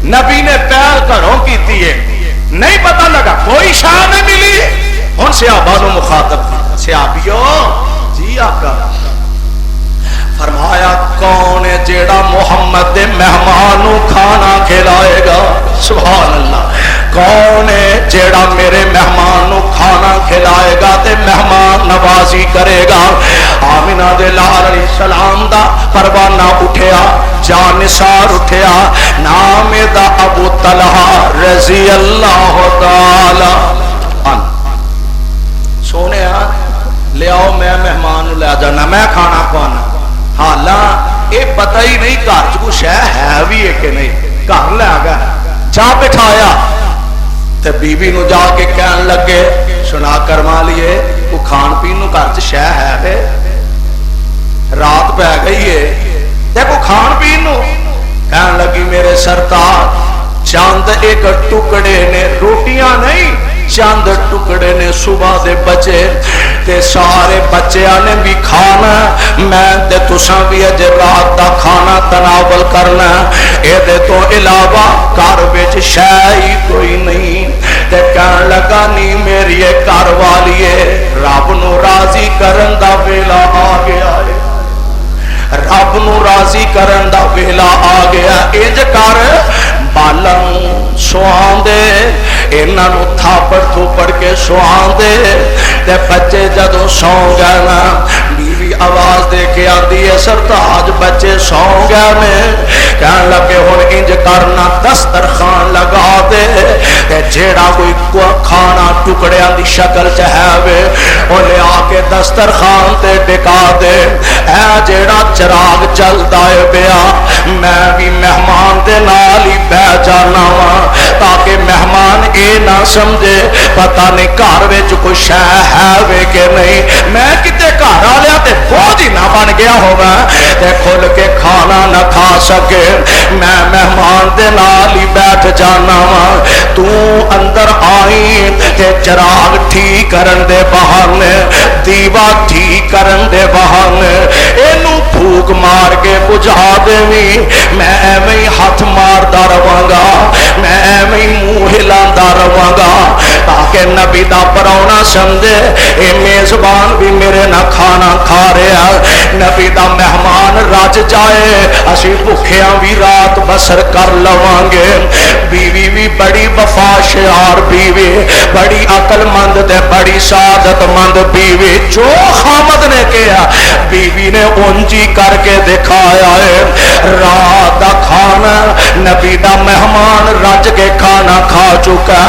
نبی نے پہل گھروں کیتی ہے نہیں پتہ لگا کوئی شاہ نہیں ملی ہن صحابہ نو مخاطب صحابیو جی آقا فرمایا کون ہے جیڑا محمد دے مہمانوں کھانا کھلائے گا سبحان اللہ کون ہے جیڑا میرے مہمانوں کھانا کھلائے گا تے مہمان نوازی کرے گا آمینہ دے لال علیہ السلام دا پروانہ اٹھیا جانثار اٹھیا نام دا ابو طلحہ رضی اللہ تعالی عنہ سونے لے آؤ میں مہمان لے جانا میں کھانا کھوانا حالاں یہ پتہ ہی نہیں گھر چ کچھ ہے بھی ہے کہ نہیں گھر لے گیا جا بٹھایا تے بیوی نو جا کے کہن لگے سنا کرما لیے کو کھان پین نو گھر چ شے ہے رات پہ گئی ہے دیکھو کھان پین نو کہن لگی میرے سرتاج چاند ایک ٹکڑے نے روٹیاں نہیں چند ٹکڑے نے صبح دے بچے تے سارے بچیاں نے بھی کھانا میں تے تساں بھی اج رات دا کھانا تناول کرنا اے دے تو علاوہ گھر وچ شے ہی کوئی نہیں تے کہن لگا نہیں میری گھر والی رب نو راضی کرن دا ویلا آ گیا ہے رب نو راضی کرن دا ویلا آ گیا انج کر بالن سوان دے انہاں نو تھاپڑ تھوپڑ کے سوان دے تے بچے جدوں سو گئے نا بیوی آواز دے کے آندی ہے سرتاج بچے سو گئے نے کہن لگے ہن انج کرنا دسترخوان لگا دے تے جیڑا کوئی کھانا ٹکڑیاں دی شکل چ ہے وے او لے آ کے دسترخوان تے ٹکا دے اے جیڑا چراغ چلدا ہے پیا میں بھی مہمان دے نال ہی بہ جانا وا تاکہ مہمان اے نہ سمجھے پتہ نہیں گھر وچ کوئی شے ہے وے کہ نہیں میں کتے گھر والیا تے بوجھ ہی نہ بن گیا ہوواں تے کھل کے کھانا نہ کھا سکے میں مہمان دے نال ہی بیٹھ جانا وا تو اندر آئی تے چراغ ٹھیک کرن دے بہانے دیوا ٹھیک کرن دے بہانے اینو پھوک مار کے بجھا دیویں میں ایویں ہاتھ ماردا رہواں گا میں ایویں منہ ہلاندا رہواں گا تاکہ نبی دا پراؤنا سمجھے اے میزبان بھی میرے نہ کھانا کھا رہا نبی دا مہمان رج جائے اسی بھکھیاں بھی رات بسر کر لواں گے بیوی بھی بڑی وفا شعار بیوی بڑی عقل مند تے بڑی سعادت مند بیوی جو خامد نے کیا بیوی نے اونجی کر کے دکھایا ہے رات دا کھانا نبی دا مہمان رج کے کھانا کھا چکا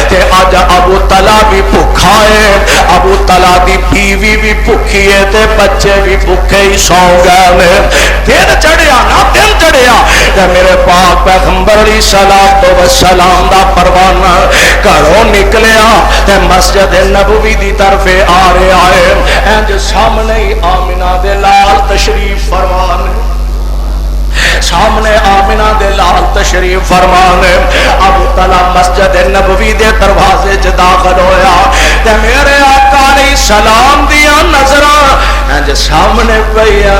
تے اج ابو طلحہ بھی بھکھا ہے ابو طلحہ دی بیوی بھی بھکھی ہے تے بچے بھی بھکھے ہی سو گئے دن چڑھیا نا دن چڑھیا تے میرے پاک پیغمبر علیہ الصلوۃ والسلام دا پروانہ گھروں نکلیا تے مسجد نبوی دی طرف آ رہا ہے انج سامنے ہی آمنہ دے لال تشریف فرمان سامنے آمنہ دے لال تشریف فرمان ابو طلحہ مسجد نبوی دے دروازے چ داخل ہویا تے میرے آقا علیہ السلام دیا نظراں انج سامنے پیا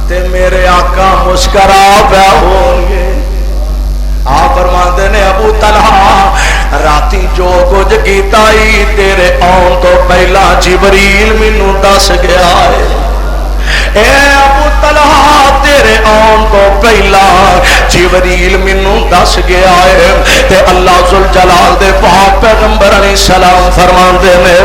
تے میرے آقا مسکرا پہ ہوں گے آپ فرماتے نے ابو طلحہ راتی جو کچھ کیتا ہی تیرے آن تو پہلا جبریل مینوں دس گیا ہے اے ابو طلحہ تیرے آن تو پہلا جبریل مینوں دس گیا ہے تے اللہ ذوالجلال دے پاک پیغمبر علیہ السلام فرماندے نے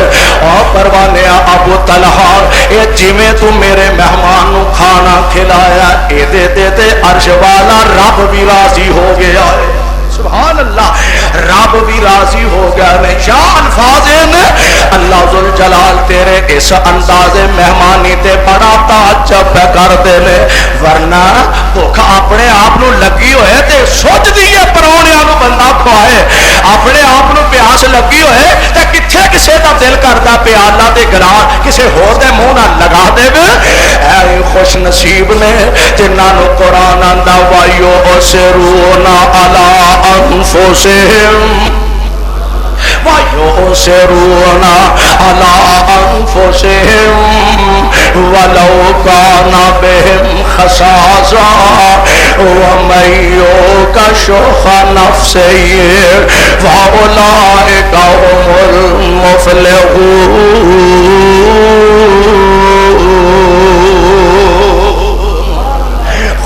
او پروانیا ابو طلحہ اے جویں تو میرے مہمان نو کھانا کھلایا اے دے دے تے عرش والا رب بھی راضی ہو گیا ہے سبحان اللہ رب بھی راضی ہو گیا نے یا الفاظ نے اللہ ذوالجلال تیرے اس انداز مہمانی تے بڑا تعجب کر دے نے ورنہ بھوک اپنے آپ نو لگی ہوئے تے سوچ دیئے پرونیاں نو بندہ کھوائے اپنے آپ نو پیاس لگی ہوئے تے کتھے کسے دا دل کردا پیالہ دے گران کسے ہور دے منہ نہ لگا دے اے خوش نصیب نے جنہاں نو قرآن آندا وایو اسرونا علی انفسہم وَيُؤْثِرُونَ عَلَىٰ أَنفُسِهِمْ وَلَوْ كَانَ بِهِمْ خَصَاصَةٌ وَمَن يُوقَ شُحَّ نَفْسِهِ فَأُولَٰئِكَ هُمُ الْمُفْلِحُونَ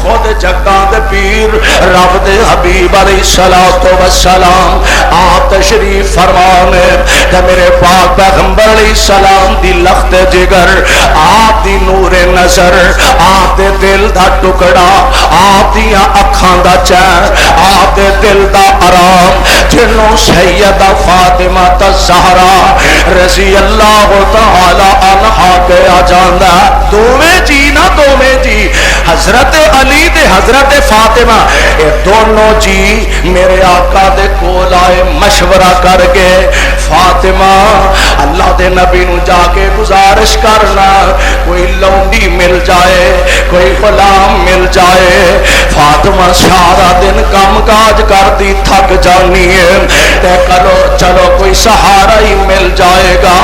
خود جگاں دے پیر رب دے حبیب علیہ السلام آپ تشریف فرمانے کہ میرے پاک پیغمبر علیہ السلام دی لخت جگر آپ دی نور نظر آپ دے دل دا ٹکڑا آپ دیا اکھاں دا چین آپ دے دل دا آرام جنوں سیدہ فاطمہ الزہرا رضی اللہ تعالی عنہا کے آجاندہ دوویں جی نہ دوویں جی حضرت علی دے حضرت فاطمہ یہ دونوں جی میرے آقا دے کول آئے مشورہ کر کے فاطمہ اللہ دے نبی نو جا کے گزارش کرنا کوئی لونڈی مل جائے کوئی غلام مل جائے فاطمہ سارا دن کام کاج کر دی تھک جانی ہے تے کرو چلو کوئی سہارا ہی مل جائے گا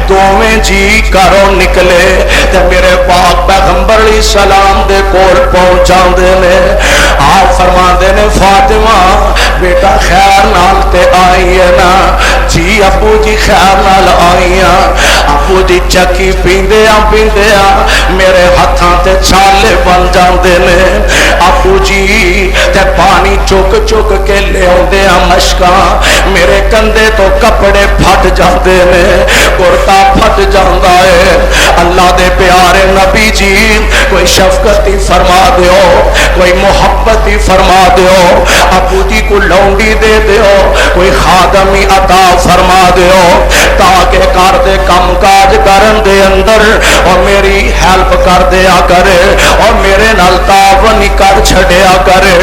دوویں جی کرو نکلے تے میرے پاک پیغمبر علیہ السلام دے کول پہنچان دے نے آپ فرمان دے نے فاطمہ بیٹا خیر نال تے آئی ہے نا جی ابو جی خیر نال آئی ہیں ابو جی چکی پیندیا میرے ہتھاں تے چھالے بن جاندے نے ابو جی تے پانی چک چک کے لے آندے مشکاں میرے کندھے تو کپڑے پھٹ جاندے نے کرتا پھٹ جاندا ہے اللہ دے پیارے نبی جی کوئی شفقتی فرما دیو کوئی محبتی فرما دیو ابو جی کو لونڈی دے دیو کوئی خادمی عطا فرما دیو تاکہ کار دے کم کاج کرن دے اندر اور میری ہیلپ کر دیا کرے اور میرے نال تعاون کر چھڑیا کرے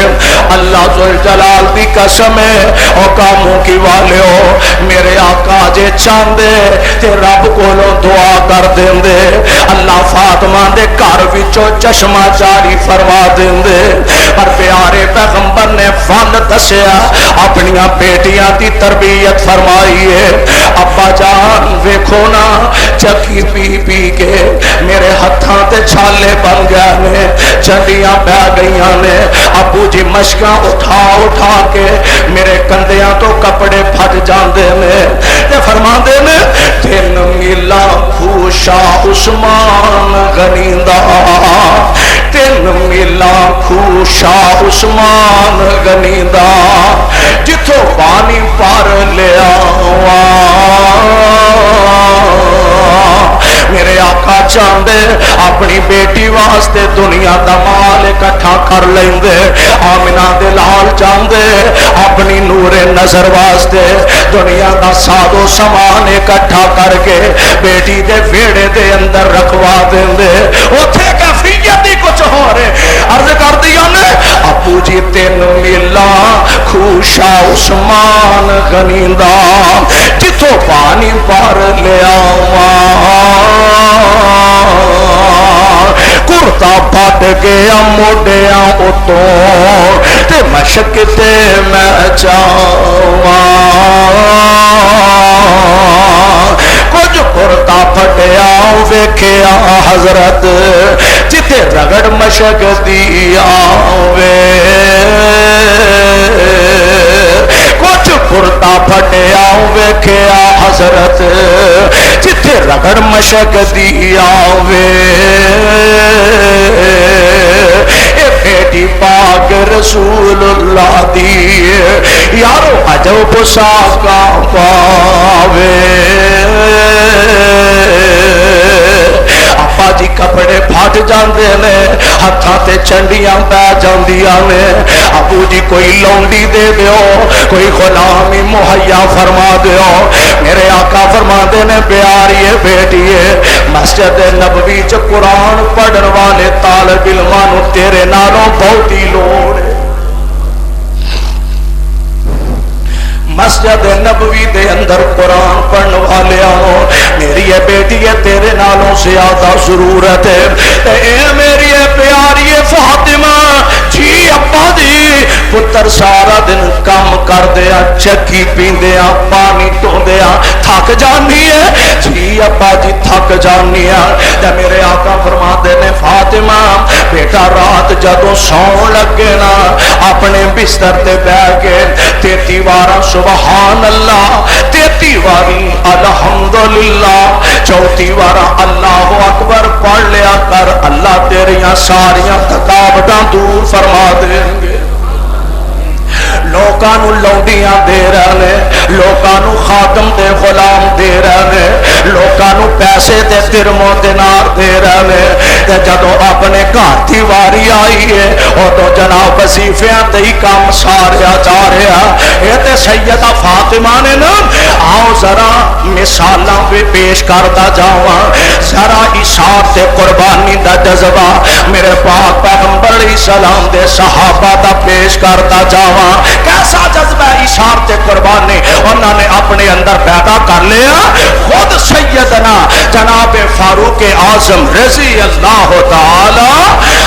اللہ ذوالجلال دی قسم ہے اور کاموں کی والیو میرے آقا جے چاندے تے رب کولوں دعا کر دیندے اللہ فاطمہ دے گھر وچوں چشمہ جاری فرما دیندے پر پیارے پیغمبر نے فن دسیا اپنیاں بیٹیاں دی تربیت فرمائی ہے ابا جان ویکھو نا چکی پی پی کے میرے ہتھاں تے چھالے بن گئے نے چنڈیاں پہ گئیاں نے ابو جی مشکاں اٹھا اٹھا کے میرے کندیاں تو کپڑے پھٹ جاندے نے تے فرماندے نے تین میلا خوشا عثمان غنیندہ تین میلا خوشا عثمان غنیندہ جتھوں پانی پار لیا میرے آقا چاندے اپنی بیٹی واسطے دنیا دا مال اکٹھا کر لیندے آمنہ دے لال چاندے اپنی نور نظر واسطے دنیا دا ساد و سامان اکٹھا کر کے بیٹی دے ویڑے دے اندر رکھوا دیندے اوتھے کیفیت ہی کچھ ہو رہے عرض کر دیا نے ابو جی تین میلا خوشا عثمان غنیندہ جتوں پانی پار لیا کرتا پھٹ گیا موڈیاں اتوں تے مشک تے میں چاواں کچھ کرتا پھٹیا ویکھیا حضرت جتے رگڑ مشک دیا وے کچھ کرتا پھٹیا ویکھیا حضرت جتے رگڑ مشک دیا وے رسول اللہ دی یارو اجو پوشاکا پاوے آپا جی کپڑے پھٹ جاندے نے ہتھاں تے چنڈیاں پہ جاندیاں نے ابو جی کوئی لونڈی دے دیو کوئی غلامی مہیا فرما دیو میرے آقا فرما دے نے پیاریے بیٹیے مسجد نبوی چ قرآن پڑھن والے طالب علماں تیرے نالوں بہت ہی لوڑ ہے مسجد نبوی دے اندر قرآن پڑھن والے آؤ میری ہے بیٹی ہے تیرے نالوں زیادہ ضرورت ہے اے میری ہے پیاری فاطمہ جی ابا دی پتر سارا دن کام کر دیا چکی پیندیا پانی ٹوندیا تھک جانی ہے جی ابا جی تھک جانی ہے میرے آقا فرما دے نے فاطمہ بیٹا رات جدوں سون لگے نا اپنے بستر تے بیٹھ کے 33 بار سبحان اللہ 33 باری الحمدللہ 34 بار اللہ اکبر پڑھ لیا کر اللہ تیریاں ساریاں تھکاوٹاں دور فرما دیں گے لوکانو لونڈیاں دے رہے لوکانو خاتم دے غلام دے رہے لوکانو پیسے دے درم و دینار دے رہے جدو اپنے گھر دی واری آئی ہے ادو جناب وظیفیاں تے ہی کام ساریا جا رہا یہ تے سیدہ فاطمہ نے نا آؤ ذرا مثالاں بھی پیش کرتا جاواں ذرا اشار تے قربانی دا جذبہ میرے پاک پیغمبر علیہ السلام دے صحابہ دا پیش کرتا جاواں کیسا جذبہ اشارت قربانی انہوں نے اپنے اندر پیدا کر لیا خود سیدنا جناب فاروق اعظم رضی اللہ تعالی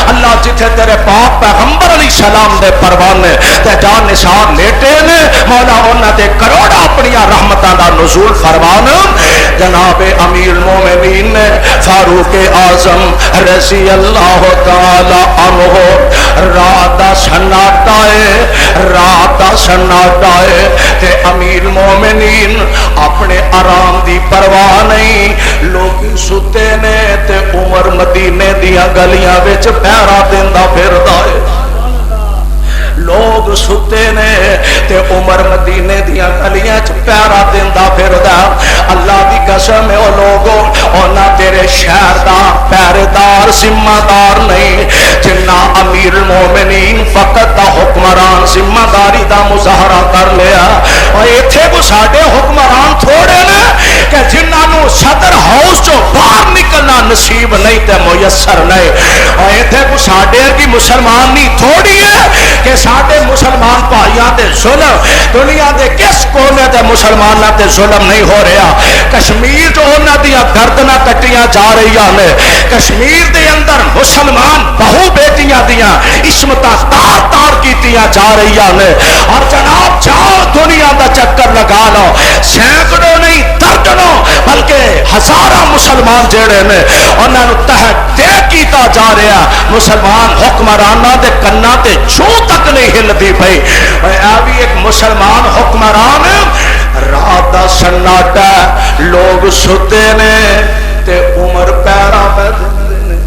اللہ جتھے تیرے پاک پیغمبر علیہ السلام دے پروانے تے جان نثار لیٹے نے مولا انہوں نے کروڑا اپنی رحمتاں دا نزول فرمان جناب امیر المومنین نے فاروق اعظم رضی اللہ تعالی عنہ رات سناٹا سناٹا تے امیر مومنین اپنے آرام دی پرواہ نہیں لوگ ستے نے تے عمر مدینے دیا گلیاں وچ پیرا دیندا پھردا ہے لوگ ستے نے تے عمر مدینے دیا گلیاں چ پیرا دیندا پھردا اللہ دی قسم ہے او لوگو اونا تیرے شہر دا پہرےدار ذمہ دار نہیں جنہ امیر المومنین فقط دا حکمران ذمہ داری دا مظاہرہ کر لیا اور ایتھے کو ساڈے حکمران تھوڑے نے کہ جنہاں نو صدر ہاؤس چوں باہر نکلنا نصیب نہیں تے میسر نہیں اور ایتھے کو ساڈے کی مسلمان نہیں تھوڑی ہے کہ ساڈے مسلمان بھائیاں تے ظلم دنیا دے کس کونے تے مسلماناں تے ظلم نہیں ہو رہا کشمیر جو انہاں دیاں گردناں کٹیاں جا رہیاں نے کشمیر دے اندر مسلمان بہو بیٹیاں دیاں عصمتاں تار تار کیتیاں جا رہیاں نے اور جناب جاؤ دنیا دا چکر لگا لو سینکڑوں نہیں درجنوں بلکہ ہزاراں مسلمان جڑے نے انہاں نو تحت دے کیتا جا رہا مسلمان حکمراناں دے کناں تے چھو تک نہیں ہلدی پئی اے بھی ایک مسلمان حکمران رات دا سناٹا لوگ ستے نے تے عمر پیرا پہ دے نے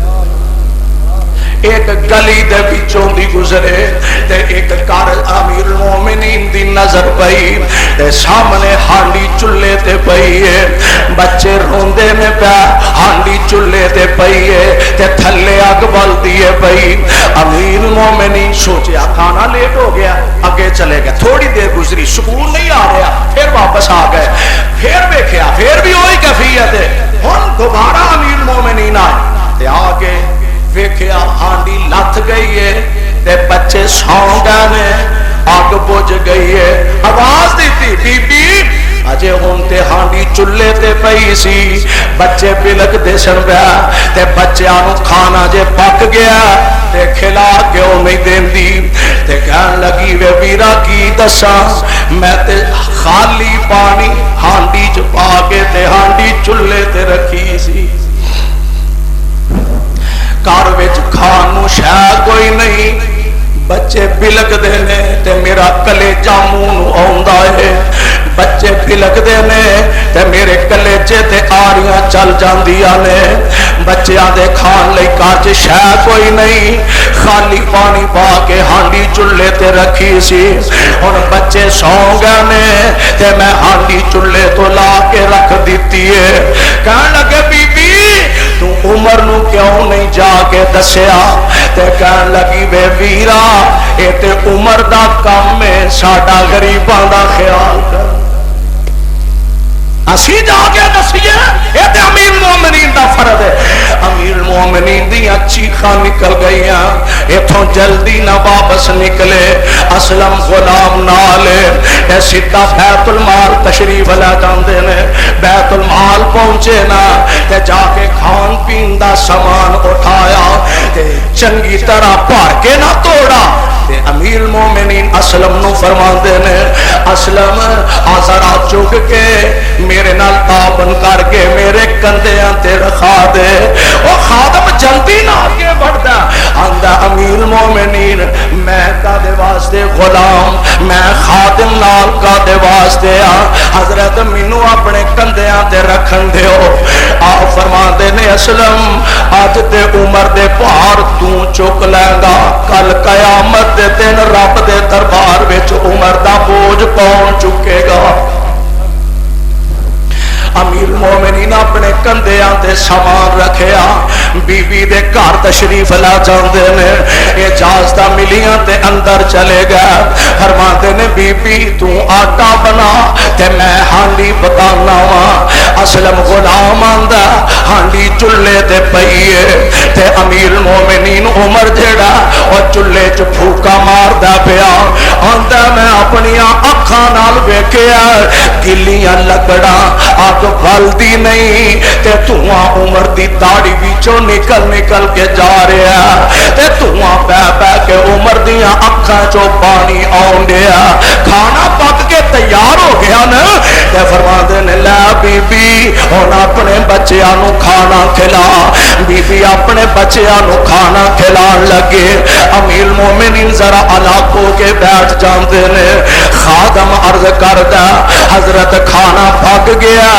ایک گلی دے بچوں دی گزرے تے ایک کار امیر المومنین دی نظر پئی تے سامنے ہانڈی چولہے تے پئی ہے بچے روندے میں پیا ہانڈی چولہے تے پئی ہے تے تھلے اگ بلدی ہے پئی امیر المومنین سوچیا کھانا لیٹ ہو گیا آگے چلے گئے تھوڑی دیر گزری سکون نہیں آ رہا پھر واپس آ گئے پھر دیکھیا پھر بھی وہی کیفیت ہے ہن دوبارہ امیر المومنین آئے تے آگے ویکھیا ہانڈی لتھ گئی ہے تے بچے سو گئے نے اگ بجھ گئی ہے آواز دیتی بی بی اجے ہون تے ہانڈی چولہے تے پئی سی بچے بلک دے سن پیا تے بچیاں نو کھانا جے پک گیا تے کھلا کیوں نہیں دیندی تے کہن لگی وے ویرا کی دساں میں تے خالی پانی ہانڈی چ پا کے تے ہانڈی چولہے تے رکھی سی گھر وچ کھان نو شے کوئی نہیں بچے بلک دے نے تے میرا کلیجہ منہ نو آوندا ہے بچے پھلکتے نے تے میرے کلیجے تے آریاں چل جاندیاں نے بچیاں دے کھان لئی گھر چ شے کوئی نہیں خالی پانی پا کے ہانڈی چولہے تے رکھی سی ہن بچے سو گئے نے تے میں ہانڈی چولہے تو لا کے رکھ دیتی ہے کہن لگے بی بی تو عمر نو کیوں نہیں جا کے دسیا تے کہن لگی بے ویرا اے تے عمر دا کم ہے ساڈا غریباں دا خیال کر اسی جا کے دسیے یہ تے امیر المومنین دا فرض ہے امیر المومنین دی چیخاں نکل گئی اتھوں جلدی نہ واپس نکلے اسلم غلام نالے اے سیدھا بیت المال تشریف لے جاندے نے بیت المال پہنچے نا تے جا کے کھان پین دا سامان اٹھایا تے چنگی طرح بھر کے نہ توڑا تے امیر المومنین اسلم نو فرماندے نے اسلم آزرا چک کے میرے نال تابن کر کے میرے کندیاں تے رکھا دے او خادم جلدی نہ آگے بڑھدا آندا امیر المومنین میں کا دے واسطے غلام میں خادم نال کا دے واسطے حضرت مینوں اپنے کندیاں تے رکھن دیو آپ فرماندے نے اسلم اج تے عمر دے پہاڑ تو چک لے گا کل قیامت دے دن رب دے دربار وچ عمر دا بوجھ کون چکے گا امیر المومنین اپنے کندیاں تے سامان رکھیا بی بی دے گھر تشریف لا جاندے نے اجازت ملیاں تے اندر چلے گئے فرماندے نے بی بی تو آٹا بنا تے میں ہانڈی پکانا وا اسلم غلام آندا ہانڈی چولہے تے پئی ہے تے امیر المومنین عمر جڑا او چولہے چ پھوکا ماردا پیا آندا میں اپنی اکھاں نال ویکھیا گلیاں لکڑاں اگ بلدی نہیں تے دھواں عمر دی داڑھی وچوں نکل نکل کے جا رہا تے دھواں بہ بہ کے عمر دیاں اکھاں چوں پانی آون ڈیا کھانا پک کے تیار ہو گیا نا تے فرماندے نے لے بی بی ہن اپنے بچیاں نو کھانا کھلا بی بی اپنے بچیاں نو کھانا کھلان لگے امیر المومنین ذرا الگ ہو کے بیٹھ جاندے نے خادم عرض کردا حضرت کھانا پک گیا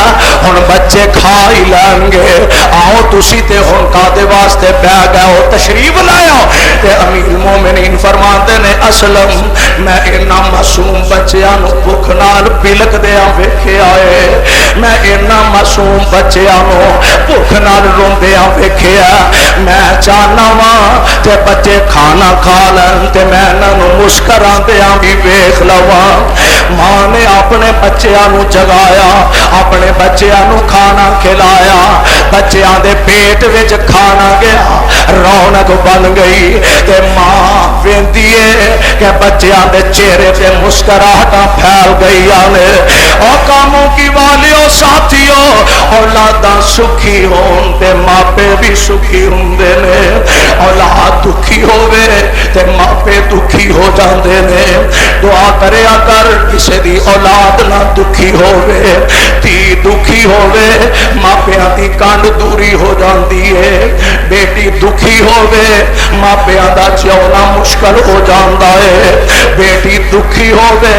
ہن بچے کھا ہی لیں گے آؤ تسی تے ہن کادے واسطے بہ گئے ہو تشریف لایا تے امیر المومنین فرماندے نے اسلم میں انہاں معصوم بچیاں نو بھوک نال بلک دیا ویکھیا اے میں انہاں معصوم بچیاں نو بھوک نال روندیا ویکھیا میں چاہنا وا تے بچے کھانا کھا لین تے میں انہاں نو مسکراندیاں وی ویکھ لواں ماں نے اپنے بچیاں نو جگایا اپنے بچیاں نو کھانا کھلایا بچیاں دے پیٹ وچ کھانا گیا رونق بن گئی تے ماں ویندی ہے کہ بچیاں دے چہرے تے مسکراہٹاں پھیل گئی نے او کاموں کی والیو ساتھیو اولاداں سکھی ہون تے ماپے بھی سکھی ہوندے نے اولاد دکھی ہووے تے ماپے دکھی ہو جاندے نے دعا کریا کر کسے دی اولاد نہ دکھی ہووے تی دکھی ہووے ماپیاں دی کانڈ دوری ہو جاندی ہے بیٹی دکھی ہووے ماپیاں دا جیونا مشکل ہو جاندا ہے بیٹی دکھی ہووے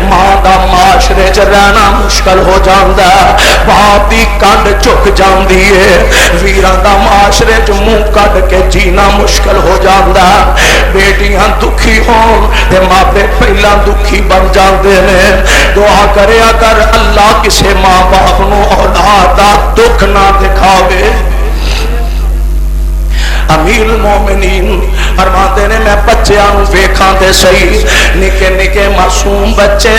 ماں دا معاشرے چ رہنا مشکل ہو جاندا ہے باپ دی کانڈ جھک جاندی ہے ویراں دا معاشرے چ منہ کڈ کے جینا مشکل ہو جاندا ہے بیٹیاں دکھی ہون تے ماپے پہلا دکھی بن جاندے نے دعا کریا کر اللہ کسے ماں باپ نو اولاد دا دکھ نہ دکھاوے امیر المومنین فرماتے نے میں بچیاں نو ویکھاں تے صحیح نکے نکے معصوم بچے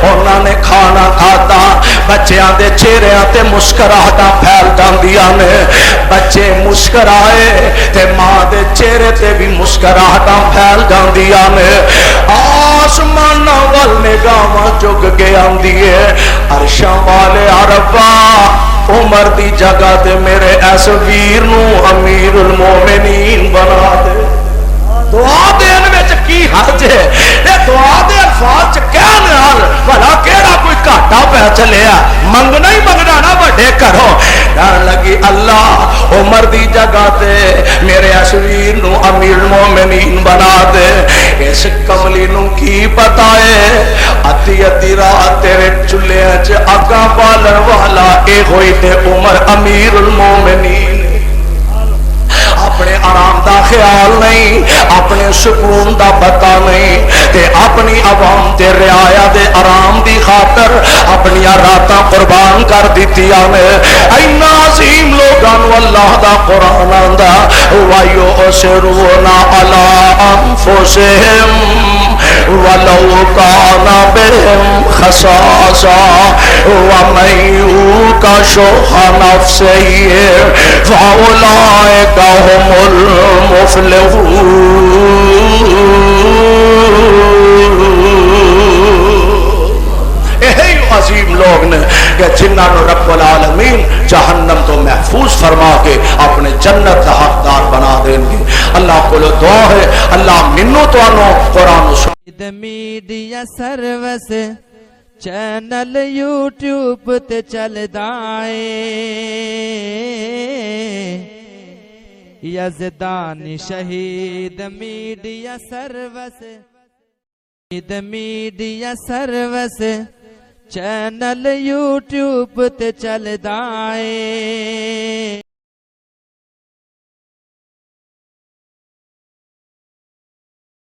انہاں نے کھانا کھاتا بچیاں دے چہریاں تے مسکراہٹاں پھیل جاندیاں نے بچے مسکرائے تے ماں دے چہرے تے بھی مسکراہٹاں پھیل جاندیاں نے آسمان ول نگاہاں جھک کے آندی ہے عرشاں والے عربا عمر دی جگہ تے میرے اس ویر نو امیر المومنین بنا دے دعا دین وچ کی حرج ہے یہ دعا دے الفاظ چ کہن نال بھلا کیڑا کوئی گھاٹا پہ چلیا منگنا ہی منگنا نہ بڑے کرو کہن لگی اللہ عمر دی جگہ تے میرے اس ویر نو امیر المومنین بنا دے۔ اس کملی نو کی پتا ہے ادھی ادھی رات تیرے چلے چ اگاں بالن والا اے ہوئی تے عمر امیر المومنین۔ اپنے آرام دا خیال نہیں، اپنے سکون دا پتہ نہیں، تے اپنی عوام تے رعایا دے آرام دی خاطر اپنی راتاں قربان کر دتیاں نے۔ اینا عظیم لوگاں نو اللہ دا قرآن آندا وَيُؤْثِرُونَ عَلَىٰ أَنفُسِهِمْ وَلَوْ كَانَ بِهِمْ خَصَاصَةٌ وَمَن يُوقَ شُحَّ نَفْسِهِ فَأُولَٰئِكَ هُمُ المفلحون۔ یہی عظیم لوگ نے کہ جنہاں نو رب العالمین جہنم تو محفوظ فرما کے اپنے جنت کا حقدار بنا دیں گے۔ اللہ کو دعا ہے اللہ منو تو انو قرآن میڈیا سروس چینل یوٹیوب تے چلدا اے یزدانی شہید میڈیا سروس چینل یوٹیوب تے چلدا اے۔